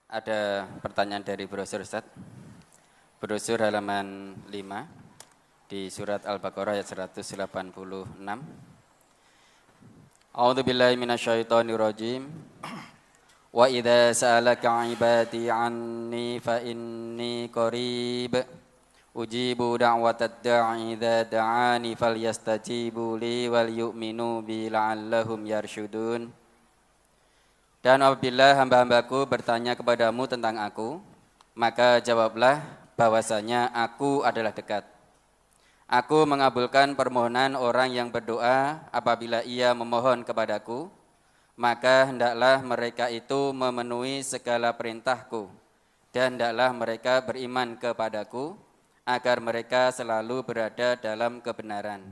Ada pertanyaan dari brosur Ustaz. Brosur halaman 5 di surat Al-Baqarah ayat 186. A'udzubillahi minasyaitonirrajim. Wa idza sa'alaka 'ibadi 'anni fa inni qarib ujibu da'watad da'i idza da'ani falyastajibu li wal yu'minu bi la'allahum yarsyudun. Dan apabila hamba-hambaku bertanya kepadamu tentang aku, maka jawablah bahwasanya aku adalah dekat. Aku mengabulkan permohonan orang yang berdoa apabila ia memohon kepadaku, maka hendaklah mereka itu memenuhi segala perintahku, dan hendaklah mereka beriman kepadaku, agar mereka selalu berada dalam kebenaran.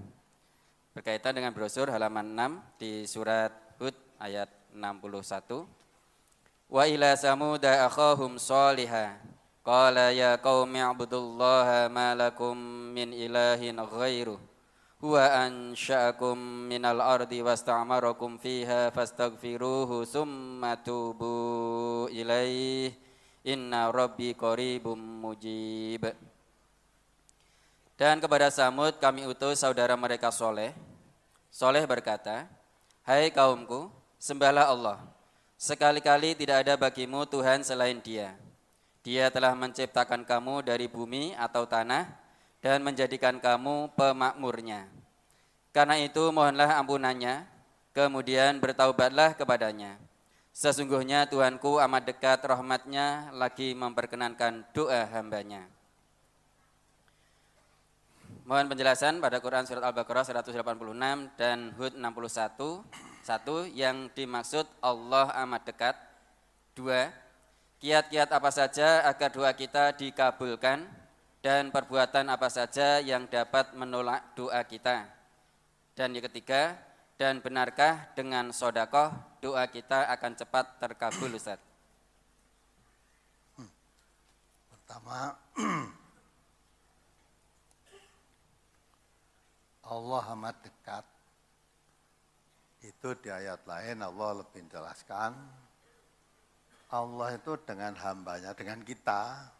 Berkaitan dengan brosur halaman 6 di surat Hud ayat 61. Wa ila samuda akhahum shaliha qala ya qaumi ibudullaha ma lakum min ilahin ghairuh huwa ansha'akum minal ardi wasta'marakum fiha fastaghfiruhu summa tubu ilaihi inna rabbi qaribum mujib. Dan kepada Samud kami utus saudara mereka Soleh. Soleh berkata, hai kaumku, sembahlah Allah. Sekali-kali tidak ada bagimu Tuhan selain Dia. Dia telah menciptakan kamu dari bumi atau tanah dan menjadikan kamu pemakmurnya. Karena itu mohonlah ampunannya, kemudian bertaubatlah kepadanya. Sesungguhnya Tuhanku amat dekat rahmatnya lagi memperkenankan doa hambanya. Mohon penjelasan pada Quran Surat Al-Baqarah 186 dan Hud 61. 1. Yang dimaksud Allah amat dekat. 2. Kiat-kiat apa saja agar doa kita dikabulkan dan perbuatan apa saja yang dapat menolak doa kita. Dan yang ketiga, dan benarkah dengan sodakoh doa kita akan cepat terkabul Ustaz? Pertama, Allah amat dekat. Itu di ayat lain Allah lebih menjelaskan. Allah itu dengan hambanya, dengan kita,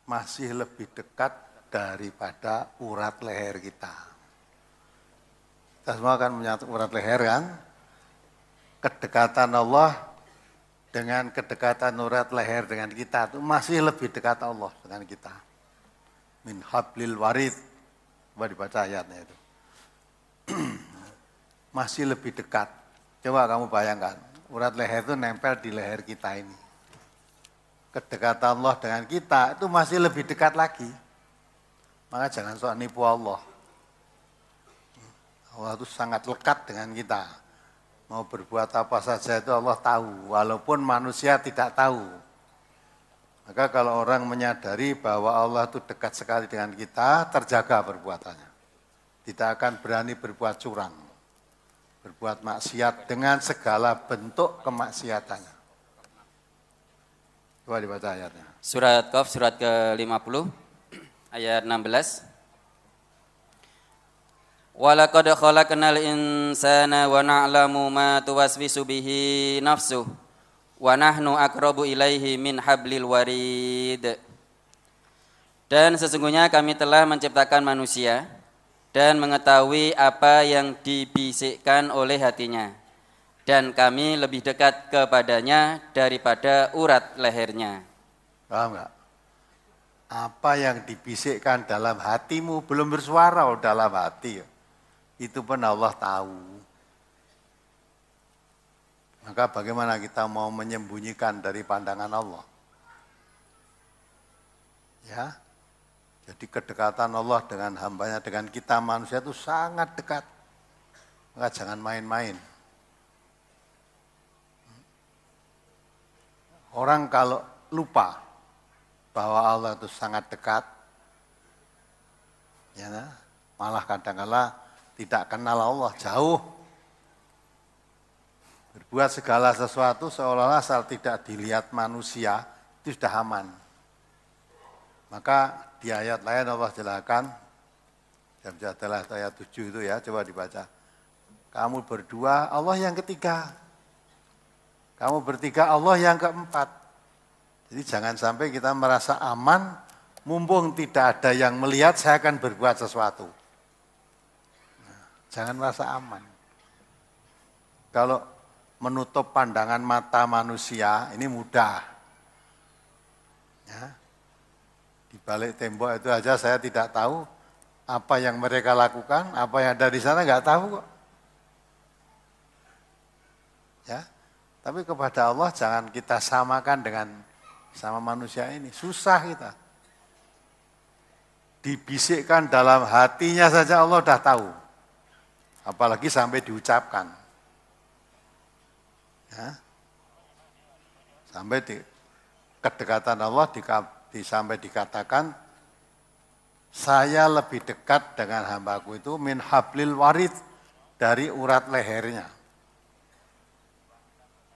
masih lebih dekat daripada urat leher kita. Kita semua kan punya urat leher kan? Kedekatan Allah dengan kedekatan urat leher dengan kita itu masih lebih dekat Allah dengan kita. Min hablil warid. Coba dibaca ayatnya itu. Masih lebih dekat. Coba kamu bayangkan, urat leher itu nempel di leher kita ini. Kedekatan Allah dengan kita itu masih lebih dekat lagi. Maka jangan sok nipu Allah. Allah itu sangat lekat dengan kita. Mau berbuat apa saja itu Allah tahu, walaupun manusia tidak tahu. Maka kalau orang menyadari bahwa Allah itu dekat sekali dengan kita, terjaga perbuatannya. Tidak akan berani berbuat curang, berbuat maksiat dengan segala bentuk kemaksiatannya. Coba dibaca ayatnya. Surat Qaf, surat ke-50, ayat 16. Walaqad khalaqnal insana wa na'lamu ma tuwaswisu bihi nafsuh. Wa nahnu aqrabu ilaihi min hablil warid. Dan sesungguhnya kami telah menciptakan manusia dan mengetahui apa yang dibisikkan oleh hatinya, dan kami lebih dekat kepadanya daripada urat lehernya. Paham enggak? Apa yang dibisikkan dalam hatimu belum bersuara dalam hati. Itu pun Allah tahu. Maka bagaimana kita mau menyembunyikan dari pandangan Allah? Ya, jadi kedekatan Allah dengan hambanya, dengan kita manusia itu sangat dekat. Maka jangan main-main. Orang kalau lupa bahwa Allah itu sangat dekat, ya, malah kadang-kala tidak kenal Allah, jauh. Berbuat segala sesuatu seolah-olah asal tidak dilihat manusia, itu sudah aman. Maka di ayat lain Allah jelaskan, dalam ayat 7 itu ya, coba dibaca. Kamu berdua, Allah yang ketiga. Kamu bertiga, Allah yang keempat. Jadi jangan sampai kita merasa aman, mumpung tidak ada yang melihat, saya akan berbuat sesuatu. Nah, jangan merasa aman. Kalau menutup pandangan mata manusia, ini mudah. Ya. Di balik tembok itu aja saya tidak tahu apa yang mereka lakukan, apa yang ada di sana nggak tahu kok. Ya, tapi kepada Allah jangan kita samakan dengan sama manusia ini, susah kita. Dibisikkan dalam hatinya saja Allah udah tahu, apalagi sampai diucapkan. Ya. Sampai di kedekatan Allah sampai dikatakan, saya lebih dekat dengan hambaku itu min hablil warid, dari urat lehernya.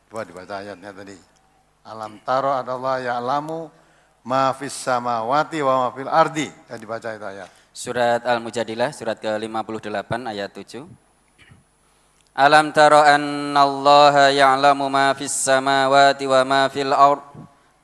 Coba dibaca ayatnya tadi. Alam taro adalah ya'lamu ma fis samawati wa ma fil ardi. Ya, dibaca itu ayat. Surat Al-Mujadilah, surat ke-58 ayat 7. Alam taro annallaha ya'lamu ma fis samawati wa ma fil ard.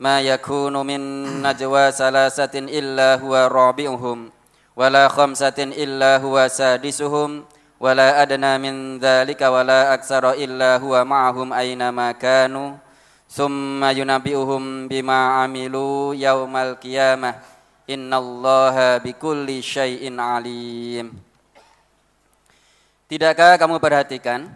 Ma yakunu min najwa salasatin illa huwa rabi'uhum. Wala khamsatin illa huwa sadisuhum. Wala adna min dzalika wala aksara illa huwa ma'ahum aina ma kanu summa yunabbi'uhum bima amilu yaumal qiyamah innallaha bikulli syai'in alim. Tidakkah kamu perhatikan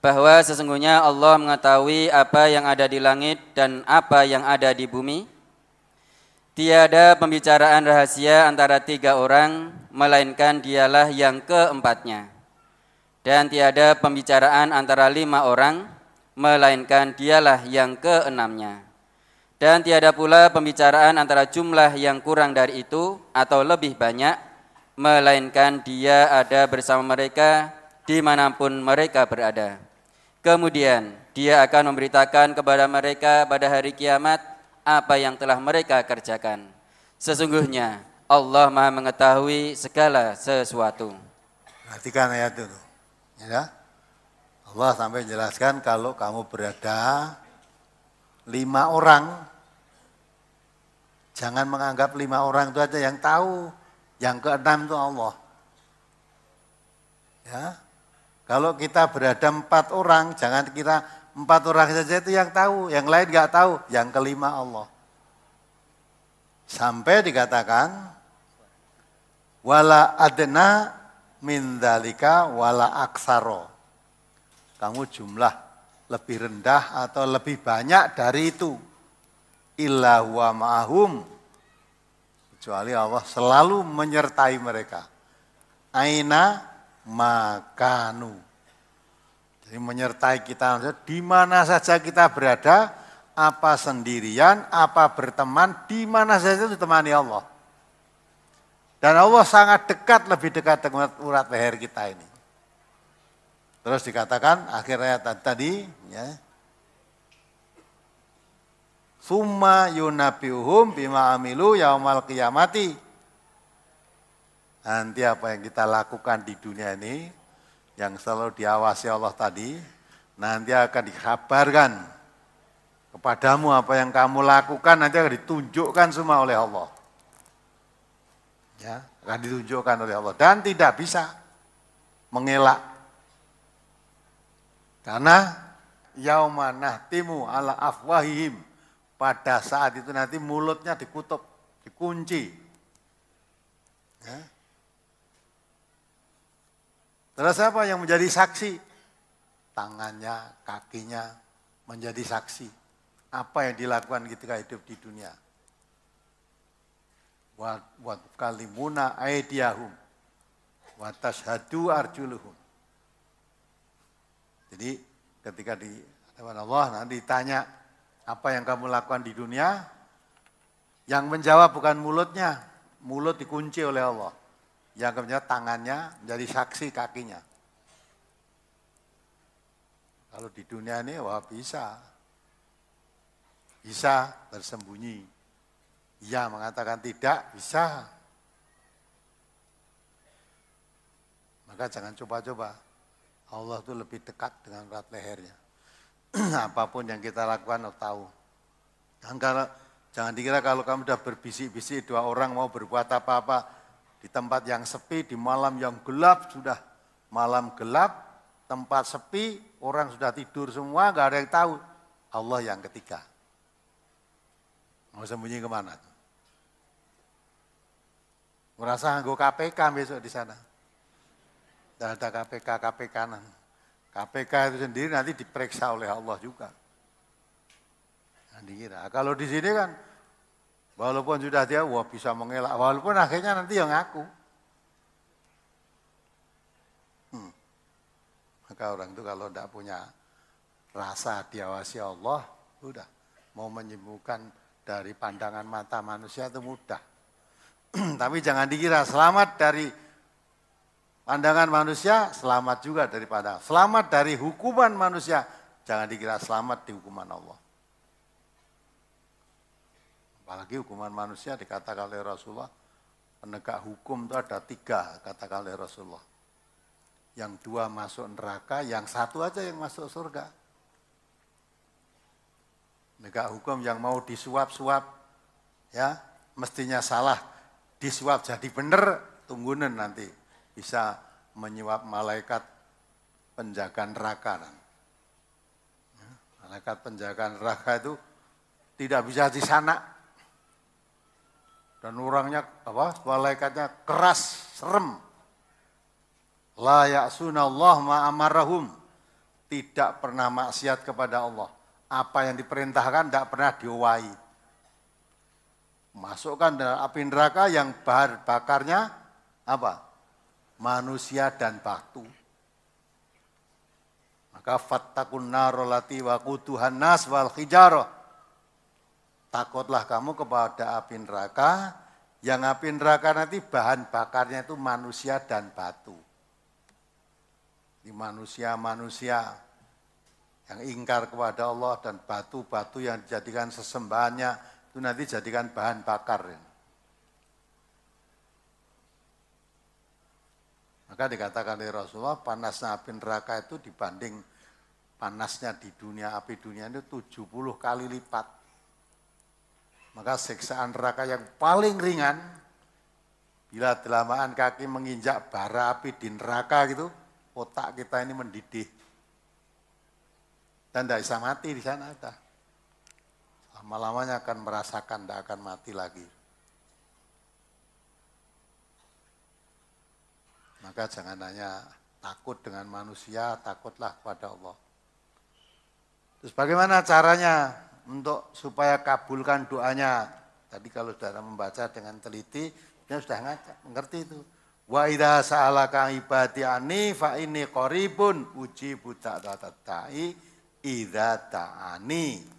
bahwa sesungguhnya Allah mengetahui apa yang ada di langit dan apa yang ada di bumi? Tiada pembicaraan rahasia antara tiga orang melainkan dialah yang keempatnya. Dan tiada pembicaraan antara 5 orang, melainkan dialah yang keenamnya. Dan tiada pula pembicaraan antara jumlah yang kurang dari itu atau lebih banyak, melainkan dia ada bersama mereka dimanapun mereka berada. Kemudian dia akan memberitakan kepada mereka pada hari kiamat apa yang telah mereka kerjakan. Sesungguhnya Allah Maha mengetahui segala sesuatu. Perhatikan ayat itu. Ya, Allah sampai menjelaskan kalau kamu berada 5 orang, jangan menganggap 5 orang itu aja yang tahu, yang keenam itu Allah. Ya, kalau kita berada 4 orang, jangan kira 4 orang saja itu yang tahu, yang lain nggak tahu, yang kelima Allah. Sampai dikatakan wala adna min dzalika wala aksaro. Kamu jumlah lebih rendah atau lebih banyak dari itu. Illa huwa ma'ahum. Kecuali Allah selalu menyertai mereka. Aina makanu. Jadi menyertai kita di mana saja kita berada, apa sendirian, apa berteman, di mana saja ditemani Allah. Dan Allah sangat dekat, lebih dekat dengan urat leher kita ini. Terus dikatakan akhir ayat tadi, ya. Summa yunabiuhum bima amilu yaumal qiyamati. Nanti apa yang kita lakukan di dunia ini, yang selalu diawasi Allah tadi, nanti akan dikabarkan kepadamu apa yang kamu lakukan, nanti akan ditunjukkan semua oleh Allah. Ya, akan ditunjukkan oleh Allah dan tidak bisa mengelak. Karena yauma nahtimu ala afwahihim, pada saat itu nanti mulutnya dikutup, dikunci. Ya. Terus apa yang menjadi saksi? Tangannya, kakinya menjadi saksi. Apa yang dilakukan ketika hidup di dunia. Wa kalimuna aydiyahum wa tashhadu arjuluhum. Jadi ketika di hadapan Allah nanti ditanya apa yang kamu lakukan di dunia, yang menjawab bukan mulutnya, mulut dikunci oleh Allah. Yang menjawab tangannya menjadi saksi kakinya. Kalau di dunia ini wah bisa bersembunyi. Ia mengatakan tidak, bisa. Maka jangan coba-coba. Allah itu lebih dekat dengan urat lehernya. Apapun yang kita lakukan Allah tahu. Jangan dikira kalau kamu sudah berbisik-bisik 2 orang mau berbuat apa-apa di tempat yang sepi, di malam yang gelap, sudah malam gelap, tempat sepi, orang sudah tidur semua, nggak ada yang tahu. Allah yang ketiga. Mau sembunyi kemana? Merasa nggo KPK besok di sana. Tidak ada KPK kanan. KPK itu sendiri nanti diperiksa oleh Allah juga. Nah, dikira. Kalau di sini kan, walaupun sudah dia bisa mengelak, walaupun akhirnya nanti yang ngaku. Maka orang itu kalau tidak punya rasa diawasi Allah, udah mau menyembuhkan dari pandangan mata manusia itu mudah. Tapi jangan dikira selamat dari pandangan manusia, selamat juga dari pandangan. Selamat dari hukuman manusia, jangan dikira selamat di hukuman Allah. Apalagi hukuman manusia dikatakan oleh Rasulullah, penegak hukum itu ada 3, katakan oleh Rasulullah. Yang 2 masuk neraka, yang 1 aja yang masuk surga. Penegak hukum yang mau disuap-suap, ya mestinya salah, disuap jadi benar, tunggunan nanti bisa menyuap malaikat penjaga neraka. Malaikat penjaga neraka itu tidak bisa di sana. Dan orangnya malaikatnya keras, serem. La ya'sunallah ma'amarahum. Tidak pernah maksiat kepada Allah. Apa yang diperintahkan tidak pernah diowahi. Masukkan dalam api neraka yang bahan bakarnya apa? Manusia dan batu. Maka fattakun narolati waquduhan nas wal hijarah. Takutlah kamu kepada api neraka, yang api neraka nanti bahan bakarnya itu manusia dan batu. Di manusia-manusia yang ingkar kepada Allah dan batu-batu yang dijadikan sesembahannya itu nanti jadikan bahan bakar. Maka dikatakan oleh Rasulullah, panasnya api neraka itu dibanding panasnya di dunia, api dunia itu 70 kali lipat. Maka siksaan neraka yang paling ringan, bila telamaan kaki menginjak bara api di neraka gitu, otak kita ini mendidih. Dan tidak bisa mati di sana. Lama-lamanya akan merasakan, tidak akan mati lagi. Maka jangan hanya takut dengan manusia, takutlah kepada Allah. Terus bagaimana caranya untuk supaya kabulkan doanya? Tadi kalau sudah membaca dengan teliti, dia sudah mengerti itu. Wa idza sa'alaka ibadi anni fa inni qaribun ujibu da'watad da'i idza ta'ani.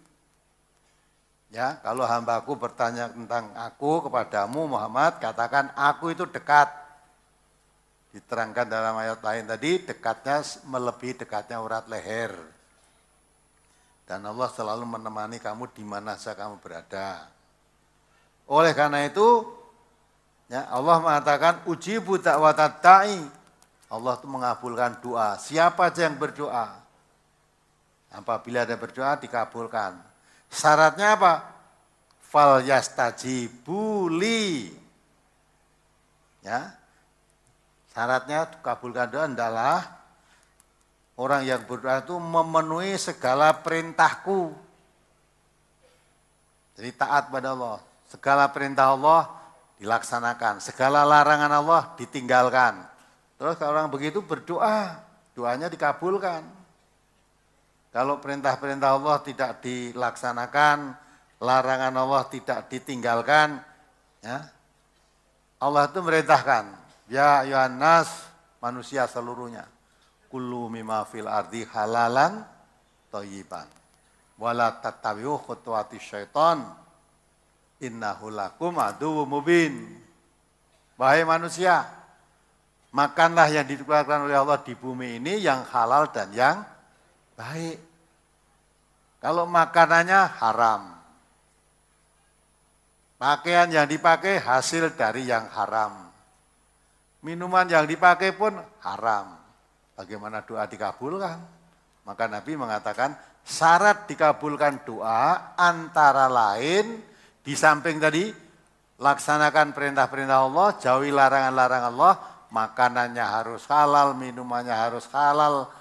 Ya, kalau hambaku bertanya tentang aku kepadamu Muhammad, katakan aku itu dekat. Diterangkan dalam ayat lain tadi, dekatnya melebihi dekatnya urat leher. Dan Allah selalu menemani kamu di mana saja kamu berada. Oleh karena itu, ya, Allah mengatakan ujibu da'watad da'i. Allah itu mengabulkan doa. Siapa aja yang berdoa, apabila ada berdoa dikabulkan. Syaratnya apa? Fal yastajibu li. Ya. Syaratnya kabulkan doa adalah orang yang berdoa itu memenuhi segala perintahku. Jadi taat pada Allah. Segala perintah Allah dilaksanakan. Segala larangan Allah ditinggalkan. Terus kalau orang begitu berdoa, doanya dikabulkan. Kalau perintah-perintah Allah tidak dilaksanakan, larangan Allah tidak ditinggalkan, ya, Allah itu merintahkan, ya ayuhan nas, manusia seluruhnya, kullu mimma fil ardi halalan thayyiban wala tattabi'u khutuwatis syaitan innahu lakum aduwwum mubin. Wahai manusia, makanlah yang dikeluarkan oleh Allah di bumi ini yang halal dan yang baik. Kalau makanannya haram, pakaian yang dipakai hasil dari yang haram, minuman yang dipakai pun haram, bagaimana doa dikabulkan? Maka Nabi mengatakan syarat dikabulkan doa antara lain di samping tadi laksanakan perintah-perintah Allah, jauhi larangan-larangan Allah, makanannya harus halal, minumannya harus halal,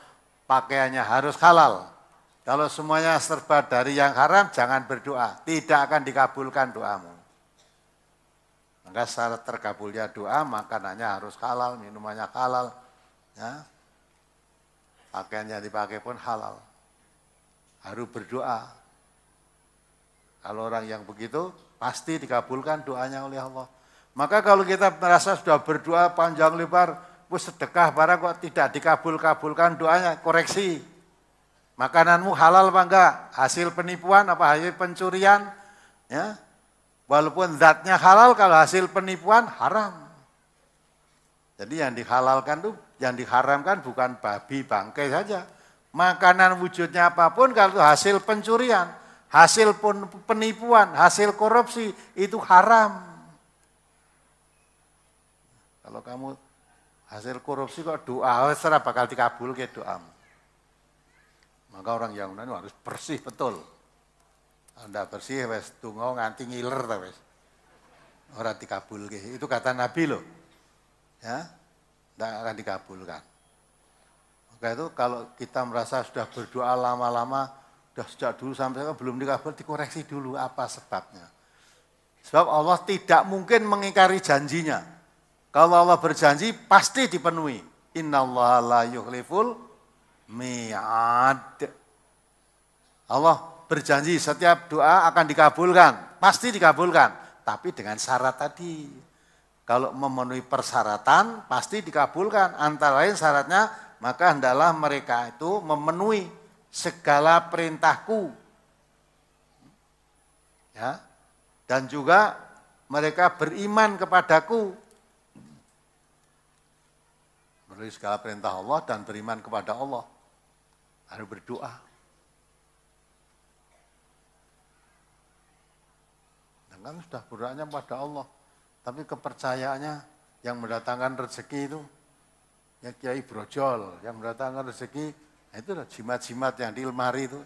pakaiannya harus halal. Kalau semuanya serba dari yang haram, jangan berdoa, tidak akan dikabulkan doamu. Maka syarat terkabulnya doa, makanannya harus halal, minumannya halal, ya. Pakaian yang dipakai pun halal. Harus berdoa. Kalau orang yang begitu, pasti dikabulkan doanya oleh Allah. Maka kalau kita merasa sudah berdoa panjang lebar, sedekah barang kok tidak dikabulkan doanya, koreksi. Makananmu halal apa enggak? Hasil penipuan apa hasil pencurian? Ya. Walaupun zatnya halal, kalau hasil penipuan haram. Jadi yang dihalalkan tuh, yang diharamkan bukan babi bangkai saja. Makanan wujudnya apapun kalau hasil pencurian, hasil penipuan, hasil korupsi itu haram. Kalau kamu hasil korupsi kok doa, serah bakal dikabul ke doamu. Maka orang yang harus bersih betul. Anda bersih wes tunggu nganti ngiler ta wes. Ora dikabulke. Itu kata Nabi loh. Ya. Tidak akan dikabulkan. Maka itu kalau kita merasa sudah berdoa lama-lama, sudah sejak dulu sampai sekarang belum dikabul, dikoreksi dulu apa sebabnya. Sebab Allah tidak mungkin mengingkari janjinya. Kalau Allah berjanji pasti dipenuhi. Innallaha la yukhliful mi'ad. Allah berjanji setiap doa akan dikabulkan, pasti dikabulkan, tapi dengan syarat tadi. Kalau memenuhi persyaratan pasti dikabulkan. Antara lain syaratnya, maka hendaklah mereka itu memenuhi segala perintahku. Ya. Dan juga mereka beriman kepadaku. Memenuhi segala perintah Allah dan beriman kepada Allah. Harus berdoa. Dan kan sudah berdoanya pada Allah. Tapi kepercayaannya yang mendatangkan rezeki itu, ya Kiai Brojol, yang mendatangkan rezeki, itu jimat-jimat yang di lemari itu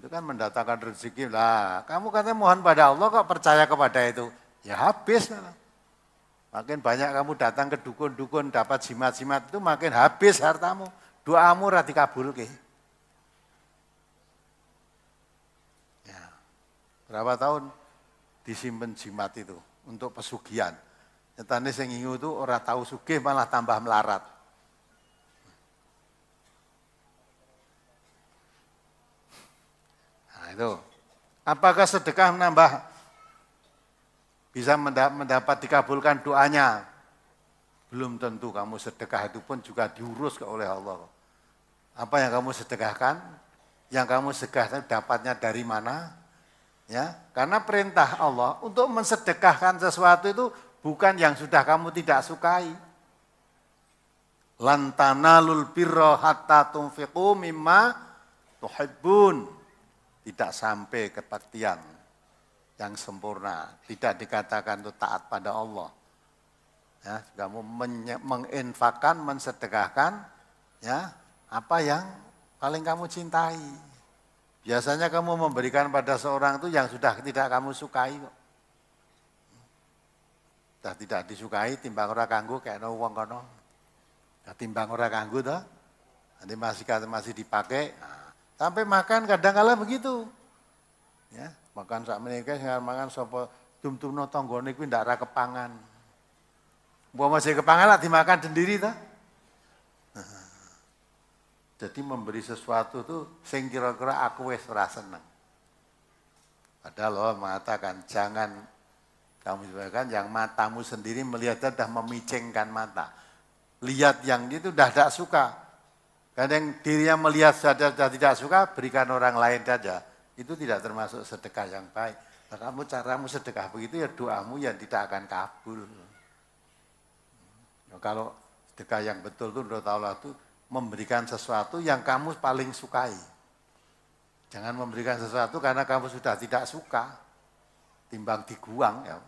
kan mendatangkan rezeki. Lah, kamu katanya mohon pada Allah kok percaya kepada itu? Ya habis. Makin banyak kamu datang ke dukun-dukun dapat jimat-jimat itu makin habis hartamu. Doamu ora dikabulke. Ya. Berapa tahun disimpan jimat itu untuk pesugihan. Nyatane sing ngingu itu ora tahu sugih malah tambah melarat. Nah itu. Apakah sedekah menambah bisa mendapat dikabulkan doanya? Belum tentu. Kamu sedekah itu pun juga diurus oleh Allah. Apa yang kamu sedekahkan? Yang kamu sedekahkan dapatnya dari mana? Ya, karena perintah Allah untuk mensedekahkan sesuatu itu bukan yang sudah kamu tidak sukai. Lan tanalul birra hatta tunfiqu mimma tuhibbun. Tidak sampai kebaktian yang sempurna, tidak dikatakan itu taat pada Allah. Ya, kamu menginfakkan, mensedekahkan ya, apa yang paling kamu cintai. Biasanya kamu memberikan pada seorang itu yang sudah tidak kamu sukai kok. Sudah tidak disukai, timbang ora kanggo kayak wong kono. Timbang ora kanggo toh. Nanti masih dipakai. Nah, sampai makan kadang-kala begitu. Ya, makan sak menika sing mangan sapa tum-tumno tanggane kuwi ndak ra kepangan. Mbok masih kepangan lak dimakan sendiri toh. Jadi memberi sesuatu tuh sing kira-kira aku wis ora seneng. Padahal Allah mengatakan jangan kamu sebabkan yang matamu sendiri melihat sudah memicingkan mata. Lihat yang itu sudah tidak suka. Kadang dirinya melihat sudah tidak suka, berikan orang lain saja. Itu tidak termasuk sedekah yang baik. Nah, caramu sedekah begitu ya doamu yang tidak akan kabul. Nah, kalau sedekah yang betul itu menurut Allah itu memberikan sesuatu yang kamu paling sukai. Jangan memberikan sesuatu karena kamu sudah tidak suka. Timbang diguang ya.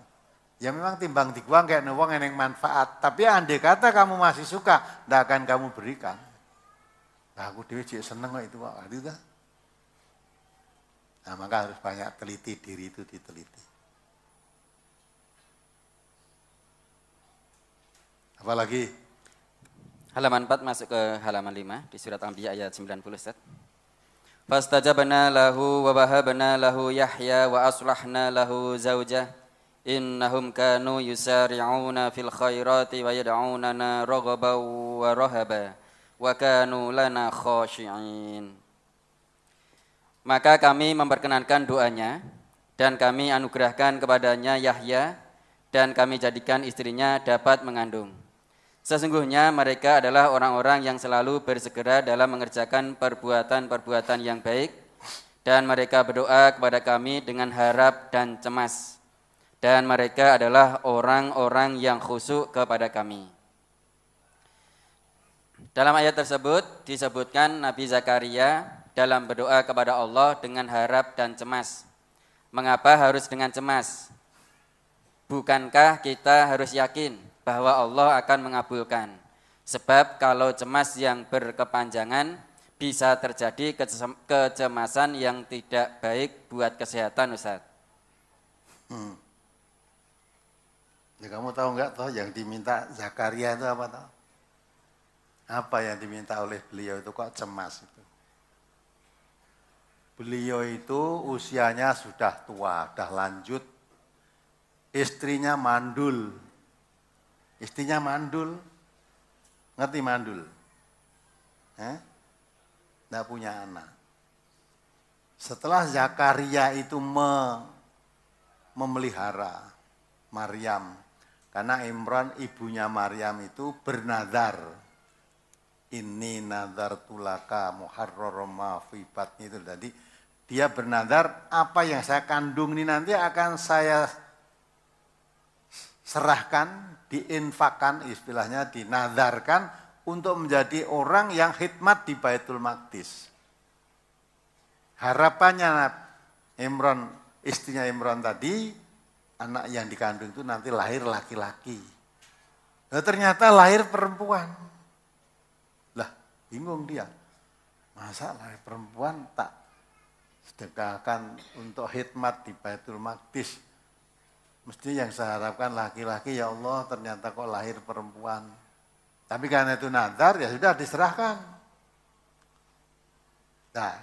Ya memang timbang diguang kayak wong eneng manfaat. Tapi andai kata kamu masih suka, tidak akan kamu berikan. Nah aku dewe cek seneng kok itu Pak. Nah, maka harus banyak teliti, diri itu diteliti. Apalagi? Halaman 4 masuk ke halaman 5 di surat Anbiya ayat 90, Ustaz. Fastajabna lahu wa wahabna lahu Yahya wa aslahna lahu zaujah innahum kanu yusari'una fil khairati wa yad'unana raghaban wa rahaba wa kanu lana khashi'in. Maka kami memperkenankan doanya dan kami anugerahkan kepadanya Yahya dan kami jadikan istrinya dapat mengandung. Sesungguhnya mereka adalah orang-orang yang selalu bersegera dalam mengerjakan perbuatan-perbuatan yang baik dan mereka berdoa kepada kami dengan harap dan cemas. Dan mereka adalah orang-orang yang khusyuk kepada kami. Dalam ayat tersebut disebutkan Nabi Zakaria dalam berdoa kepada Allah dengan harap dan cemas. Mengapa harus dengan cemas? Bukankah kita harus yakin bahwa Allah akan mengabulkan? Sebab kalau cemas yang berkepanjangan bisa terjadi kecemasan yang tidak baik buat kesehatan, Ustaz. Ya, kamu tahu enggak toh yang diminta Zakaria itu apa toh? Apa yang diminta oleh beliau itu kok cemas itu? Beliau itu usianya sudah tua, sudah lanjut. Istrinya mandul. Istrinya mandul. Ngerti mandul? Nggak punya anak. Setelah Zakaria itu memelihara Maryam, karena Imran ibunya Maryam itu bernadar, ini nadar tulaka muharraram ma fi batni, itu tadi dia bernadar apa yang saya kandung ini nanti akan saya serahkan, diinfakkan, istilahnya dinadarkan untuk menjadi orang yang khidmat di Baitul Maqdis. Harapannya Imran, istrinya Imran tadi, anak yang dikandung itu nanti lahir laki-laki. Nah, ternyata lahir perempuan. Lah, bingung dia. Masa lahir perempuan tak sedekahkan untuk khidmat di Baitul Maqdis? Mesti yang saya harapkan laki-laki, ya Allah ternyata kok lahir perempuan. Tapi karena itu nadar, ya sudah diserahkan. Nah,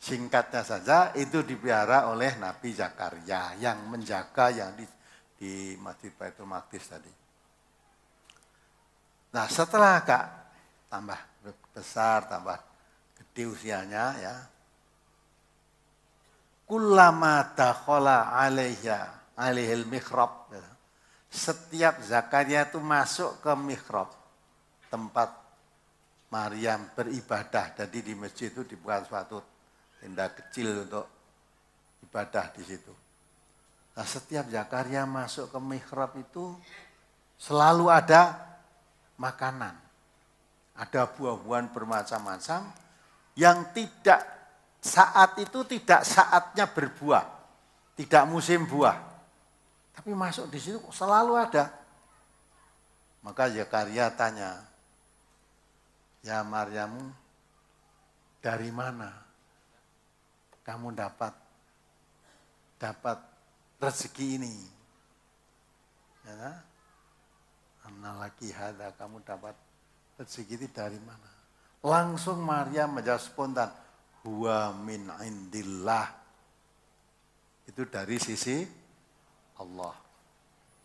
singkatnya saja itu dipelihara oleh Nabi Zakaria yang menjaga yang di Masjid Baitul Maqdis tadi. Nah, setelah agak tambah besar, tambah gede usianya ya. Kullama dakhala alaihil mihrab. Setiap Zakaria itu masuk ke mihrab, tempat Maryam beribadah. Jadi di masjid itu dibuat suatu tenda kecil untuk ibadah di situ. Nah, setiap Zakaria masuk ke mihrab itu selalu ada makanan. Ada buah-buahan bermacam-macam yang tidak saat itu tidak saatnya berbuah. Tidak musim buah. Tapi masuk di situ selalu ada. Maka Zakaria tanya, ya Maryam, dari mana kamu dapat rezeki ini? Ya, analaki hada, kamu dapat rezeki ini dari mana? Langsung Maryam menjawab spontan, huwa min indillah. Itu dari sisi Allah.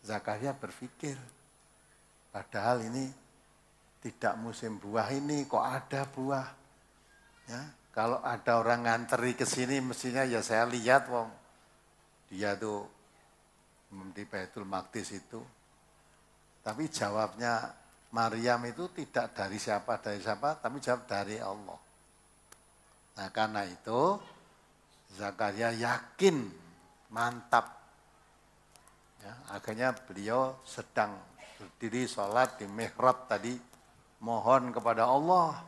Zakaria berpikir, padahal ini tidak musim buah ini, kok ada buah? Ya, kalau ada orang nganteri ke sini, mestinya ya saya lihat, wong dia tuh di Baitul Maqdis itu. Tapi jawabnya Maryam itu tidak dari siapa, tapi jawab dari Allah. Nah, karena itu Zakaria yakin, mantap. Ya, akhirnya beliau sedang berdiri sholat di mihrab tadi, mohon kepada Allah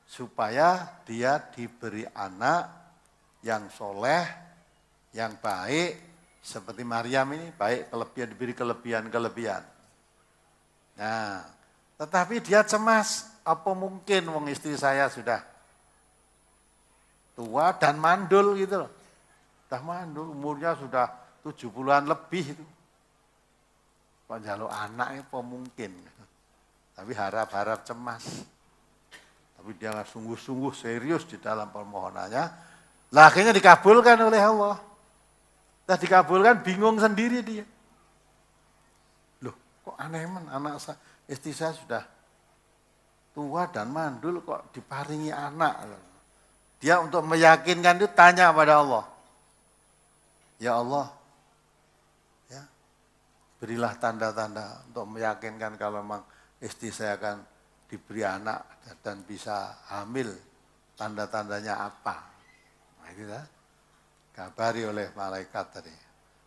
supaya dia diberi anak yang soleh, yang baik, seperti Maryam ini, baik diberi kelebihan. Nah, tetapi dia cemas, apa mungkin wong istri saya sudah tua dan mandul gitu loh. Sudah mandul, umurnya sudah 70-an lebih itu. Kok njaluk anak apa mungkin. Tapi harap-harap cemas. Tapi dia sungguh-sungguh serius di dalam permohonannya. Lah akhirnya dikabulkan oleh Allah. Nah dikabulkan bingung sendiri dia. Loh kok aneh man, istri saya sudah tua dan mandul kok diparingi anak. Dia untuk meyakinkan itu tanya pada Allah. Ya Allah, ya, berilah tanda-tanda untuk meyakinkan kalau memang istri saya akan diberi anak dan bisa hamil. Tanda-tandanya apa? Nah, itu ya, kabari oleh malaikat tadi.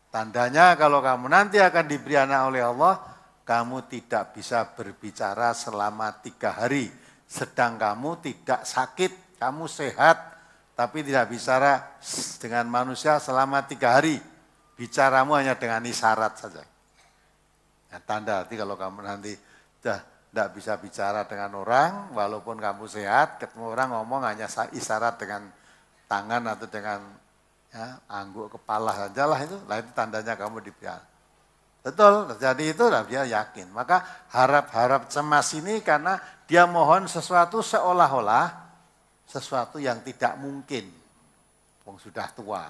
Tandanya kalau kamu nanti akan diberi anak oleh Allah, kamu tidak bisa berbicara selama 3 hari. Sedang kamu tidak sakit, kamu sehat. Tapi tidak bicara dengan manusia selama 3 hari. Bicaramu hanya dengan isyarat saja. Ya, tanda nanti kalau kamu nanti sudah tidak bisa bicara dengan orang, walaupun kamu sehat, ketemu orang ngomong hanya isyarat dengan tangan atau dengan ya, angguk kepala saja lah itu tandanya kamu dibiarkan. Betul, terjadi itu dia yakin. Maka harap-harap cemas ini karena dia mohon sesuatu seolah-olah sesuatu yang tidak mungkin, wong sudah tua.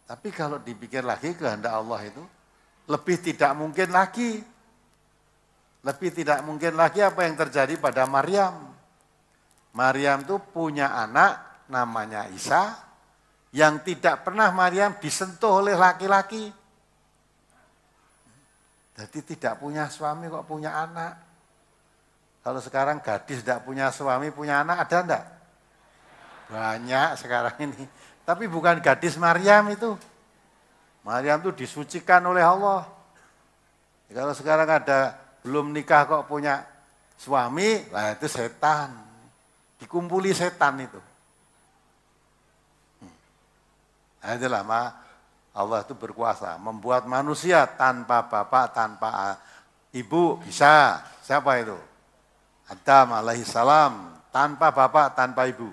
Tapi kalau dipikir lagi kehendak Allah itu lebih tidak mungkin lagi. Lebih tidak mungkin lagi apa yang terjadi pada Maryam. Maryam itu punya anak namanya Isa yang tidak pernah Maryam disentuh oleh laki-laki. Jadi tidak punya suami kok punya anak. Kalau sekarang gadis tidak punya suami, punya anak, ada enggak? Banyak sekarang ini. Tapi bukan gadis Maryam itu. Maryam itu disucikan oleh Allah. Kalau sekarang ada belum nikah kok punya suami, lah itu setan. Dikumpuli setan itu. Nah itulah Allah itu berkuasa. Membuat manusia tanpa bapak, tanpa ibu, bisa. Siapa itu? Adam alaihissalam, tanpa bapak, tanpa ibu.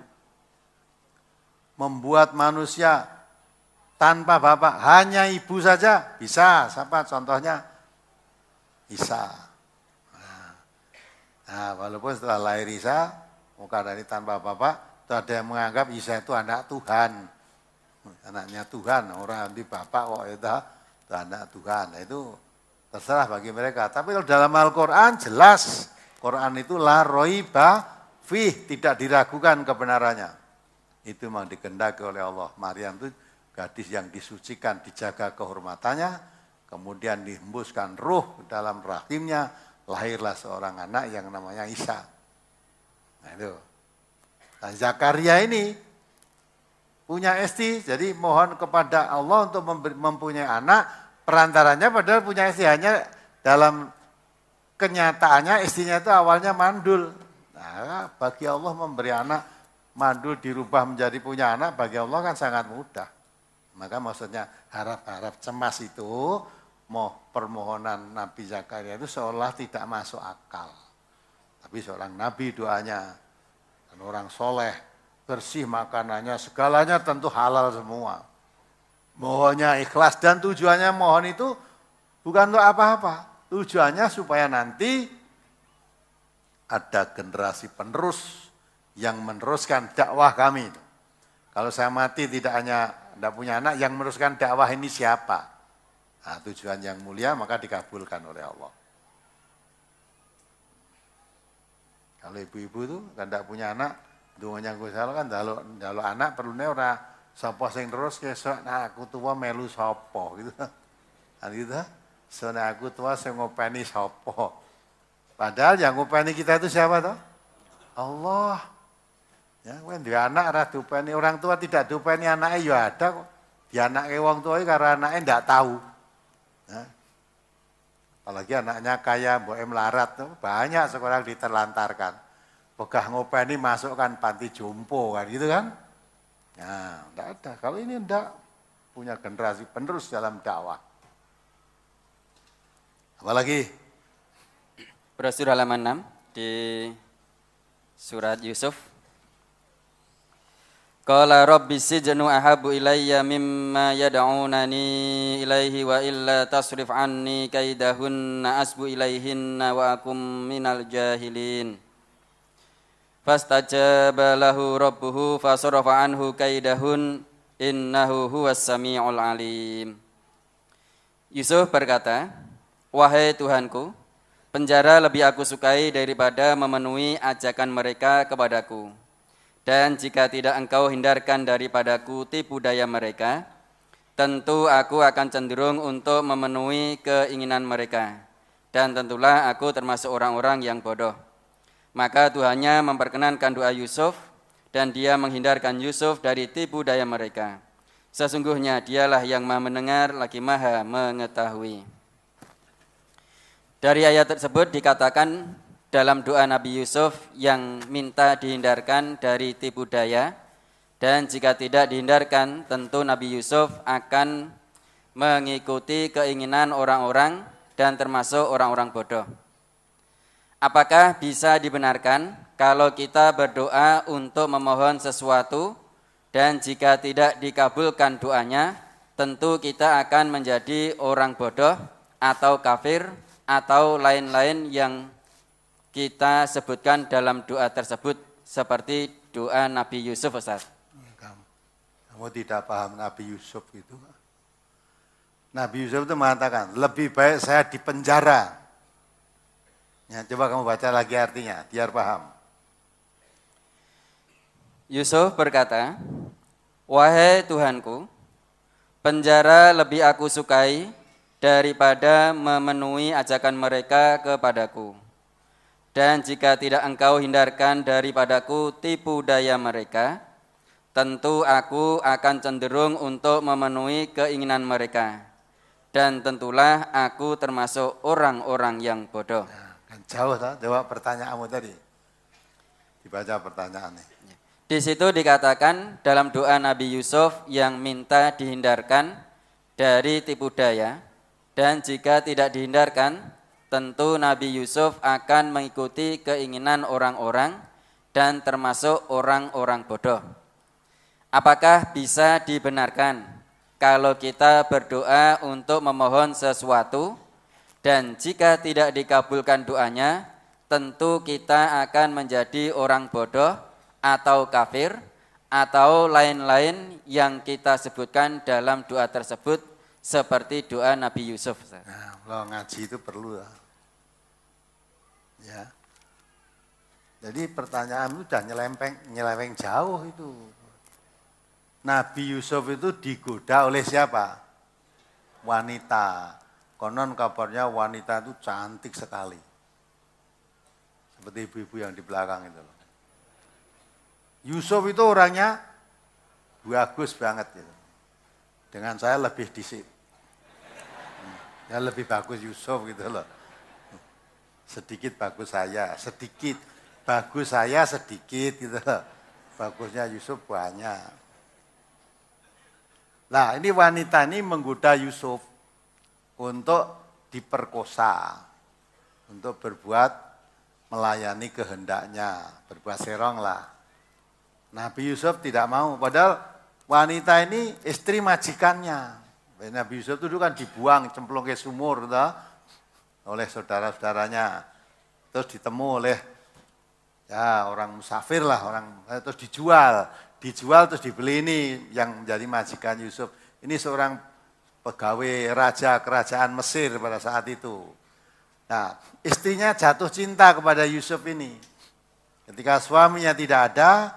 Membuat manusia tanpa bapak, hanya ibu saja, bisa. Siapa contohnya? Isa. Nah, walaupun setelah lahir Isa, bukan dari tanpa bapak, itu ada yang menganggap Isa itu anak Tuhan. Anaknya Tuhan, orang di bapak kok itu anak Tuhan. Nah, itu terserah bagi mereka. Tapi kalau dalam Al-Quran jelas, Quran itu la roiba fih, tidak diragukan kebenarannya. Itu memang dikehendaki oleh Allah. Maryam itu gadis yang disucikan, dijaga kehormatannya, kemudian dihembuskan ruh dalam rahimnya, lahirlah seorang anak yang namanya Isa. Nah itu. Nah, Zakaria ini punya istri, jadi mohon kepada Allah untuk mempunyai anak, perantaranya padahal punya istri, hanya dalam kenyataannya istrinya itu awalnya mandul. Nah, bagi Allah memberi anak mandul dirubah menjadi punya anak, bagi Allah kan sangat mudah. Maka maksudnya harap-harap cemas itu, permohonan Nabi Zakaria itu seolah tidak masuk akal. Tapi seorang Nabi doanya, dan orang soleh, bersih makanannya, segalanya tentu halal semua. Mohonnya ikhlas dan tujuannya mohon itu bukan untuk apa-apa. Tujuannya supaya nanti ada generasi penerus yang meneruskan dakwah kami. Kalau saya mati tidak punya anak, yang meneruskan dakwah ini siapa? Nah, tujuan yang mulia maka dikabulkan oleh Allah. Kalau ibu-ibu itu kan tidak punya anak, dunganya gue salah kan kalau anak perlunya orang sapa sing terus kesok, nah aku tua melu sapa gitu. Kan gitu. Soalnya aku tua saya ngopeni sapa. Padahal yang ngopeni kita itu siapa toh? Allah. Ya, kan dia anak ora diopeni, orang tua tidak diopeni anaknya ya ada kok. Dia anaknya wong tua karena anaknya ndak tahu. Ya. Apalagi anaknya kaya, mbok melarat tuh banyak sekarang diterlantarkan. Pegah ngopeni masukkan panti jompo kan gitu kan? Nah, ndak ada. Kalau ini ndak punya generasi penerus dalam dakwah. Apalagi? Surah halaman 6 di surat Yusuf. Qala rabbi sijnu ahabu ilayya mimma yad'unani ilaihi wa illa tasrif anni kaidahunna asbu ilaihinna wa akum minal jahilin. Fastajaba lahu rabbuhu fasarafa anhu kaidahun innahu huwas sami'ul alim. Yusuf berkata, wahai Tuhanku, penjara lebih aku sukai daripada memenuhi ajakan mereka kepadaku. Dan jika tidak engkau hindarkan daripadaku tipu daya mereka, tentu aku akan cenderung untuk memenuhi keinginan mereka. Dan tentulah aku termasuk orang-orang yang bodoh. Maka Tuhannya memperkenankan doa Yusuf, dan dia menghindarkan Yusuf dari tipu daya mereka. Sesungguhnya dialah yang maha mendengar lagi maha mengetahui. Dari ayat tersebut dikatakan dalam doa Nabi Yusuf yang minta dihindarkan dari tipu daya, dan jika tidak dihindarkan tentu Nabi Yusuf akan mengikuti keinginan orang-orang dan termasuk orang-orang bodoh. Apakah bisa dibenarkan kalau kita berdoa untuk memohon sesuatu dan jika tidak dikabulkan doanya, tentu kita akan menjadi orang bodoh atau kafir atau lain-lain yang kita sebutkan dalam doa tersebut seperti doa Nabi Yusuf, Ustaz. Kamu tidak paham Nabi Yusuf itu. Nabi Yusuf itu mengatakan, lebih baik saya di penjara. Ya, coba kamu baca lagi artinya, biar paham. Yusuf berkata, wahai Tuhanku, penjara lebih aku sukai daripada memenuhi ajakan mereka kepadaku. Dan jika tidak engkau hindarkan daripadaku tipu daya mereka, tentu aku akan cenderung untuk memenuhi keinginan mereka. Dan tentulah aku termasuk orang-orang yang bodoh. Nah, kan jauh tak? Jawab pertanyaanmu tadi. Dibaca pertanyaannya. Di situ dikatakan dalam doa Nabi Yusuf yang minta dihindarkan dari tipu daya. Dan jika tidak dihindarkan, tentu Nabi Yusuf akan mengikuti keinginan orang-orang dan termasuk orang-orang bodoh. Apakah bisa dibenarkan kalau kita berdoa untuk memohon sesuatu dan jika tidak dikabulkan doanya, tentu kita akan menjadi orang bodoh atau kafir atau lain-lain yang kita sebutkan dalam doa tersebut seperti doa Nabi Yusuf. Nah, kalau ngaji itu perlu ya. Jadi pertanyaan itu sudah nyelempeng jauh itu. Nabi Yusuf itu digoda oleh siapa? Wanita. Konon kabarnya wanita itu cantik sekali. Seperti ibu-ibu yang di belakang itu loh. Yusuf itu orangnya bagus banget gitu. Dengan saya lebih disip. Ya lebih bagus Yusuf gitu loh. Sedikit bagus saya, sedikit. Bagus saya sedikit gitu loh. Bagusnya Yusuf banyak. Nah ini wanita ini menggoda Yusuf untuk diperkosa. Untuk berbuat melayani kehendaknya. Berbuat serong lah. Nabi Yusuf tidak mau. Padahal wanita ini istri majikannya. Nabi Yusuf itu kan dibuang cemplung ke sumur oleh saudara-saudaranya. Terus ditemu oleh ya orang musafir lah, terus dijual terus dibeli ini yang menjadi majikan Yusuf. Ini seorang pegawai raja kerajaan Mesir pada saat itu. Nah, istrinya jatuh cinta kepada Yusuf ini. Ketika suaminya tidak ada,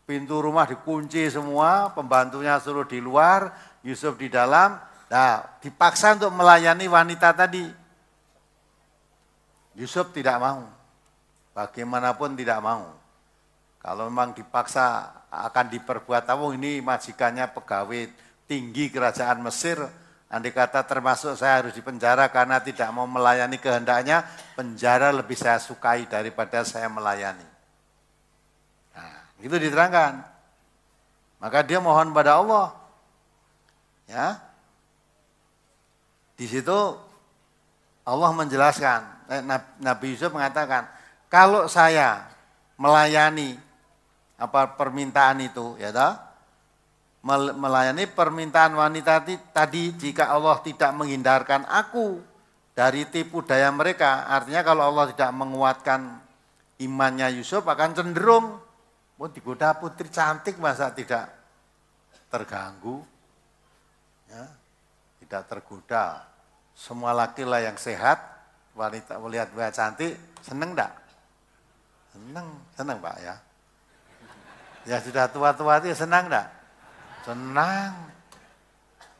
pintu rumah dikunci semua, pembantunya suruh di luar, Yusuf di dalam. Nah, dipaksa untuk melayani wanita tadi. Yusuf tidak mau. Bagaimanapun tidak mau. Kalau memang dipaksa akan diperbuat apa, ini majikannya pegawai tinggi kerajaan Mesir, andai kata termasuk saya harus dipenjara karena tidak mau melayani kehendaknya, penjara lebih saya sukai daripada saya melayani. Nah, itu diterangkan. Maka dia mohon pada Allah. Ya. Di situ Allah menjelaskan, Nabi Yusuf mengatakan, kalau saya melayani apa permintaan itu, ya toh? Melayani permintaan wanita tadi jika Allah tidak menghindarkan aku dari tipu daya mereka. Artinya kalau Allah tidak menguatkan imannya Yusuf akan cenderung digoda putri cantik masa tidak terganggu, ya, tidak tergoda. Semua laki-laki yang sehat, wanita melihat cantik, seneng enggak? Seneng Pak ya. Ya sudah tua-tua itu senang enggak? Senang.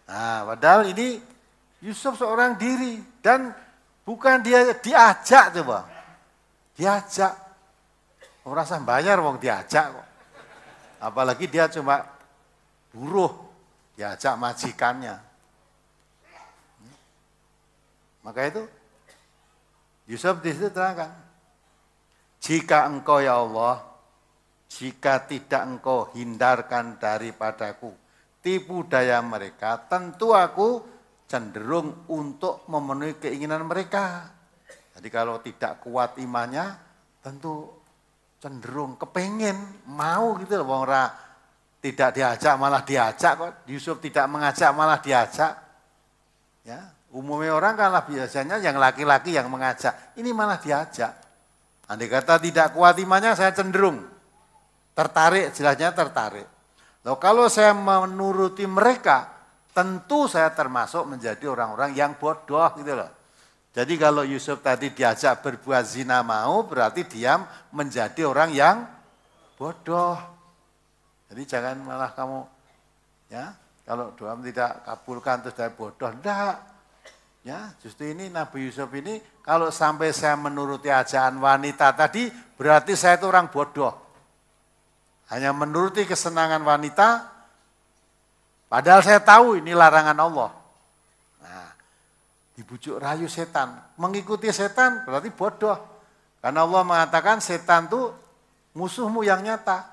Nah, padahal ini Yusuf seorang diri dan bukan dia diajak coba. Diajak. Merasa bayar wong diajak kok. Apalagi dia cuma buruh, diajak majikannya. Maka itu Yusuf di situ terangkan. Jika engkau ya Allah, jika tidak engkau hindarkan daripadaku tipu daya mereka, tentu aku cenderung untuk memenuhi keinginan mereka. Jadi kalau tidak kuat imannya, tentu cenderung kepengen, mau gitu loh. Wong ora tidak diajak malah diajak kok. Yusuf tidak mengajak malah diajak. Ya, umumnya orang kan biasanya yang laki-laki yang mengajak, ini malah diajak. Andai kata tidak kuat imannya, saya cenderung tertarik, jelasnya tertarik. Loh, kalau saya menuruti mereka, tentu saya termasuk menjadi orang-orang yang bodoh gitu loh. Jadi kalau Yusuf tadi diajak berbuat zina mau, berarti dia menjadi orang yang bodoh. Jadi jangan malah kamu, ya, kalau doa tidak kabulkan terus saya bodoh, enggak. Ya, justru ini Nabi Yusuf ini kalau sampai saya menuruti ajakan wanita tadi, berarti saya itu orang bodoh. Hanya menuruti kesenangan wanita, padahal saya tahu ini larangan Allah. Nah, dibujuk rayu setan, mengikuti setan berarti bodoh. Karena Allah mengatakan setan itu musuhmu yang nyata.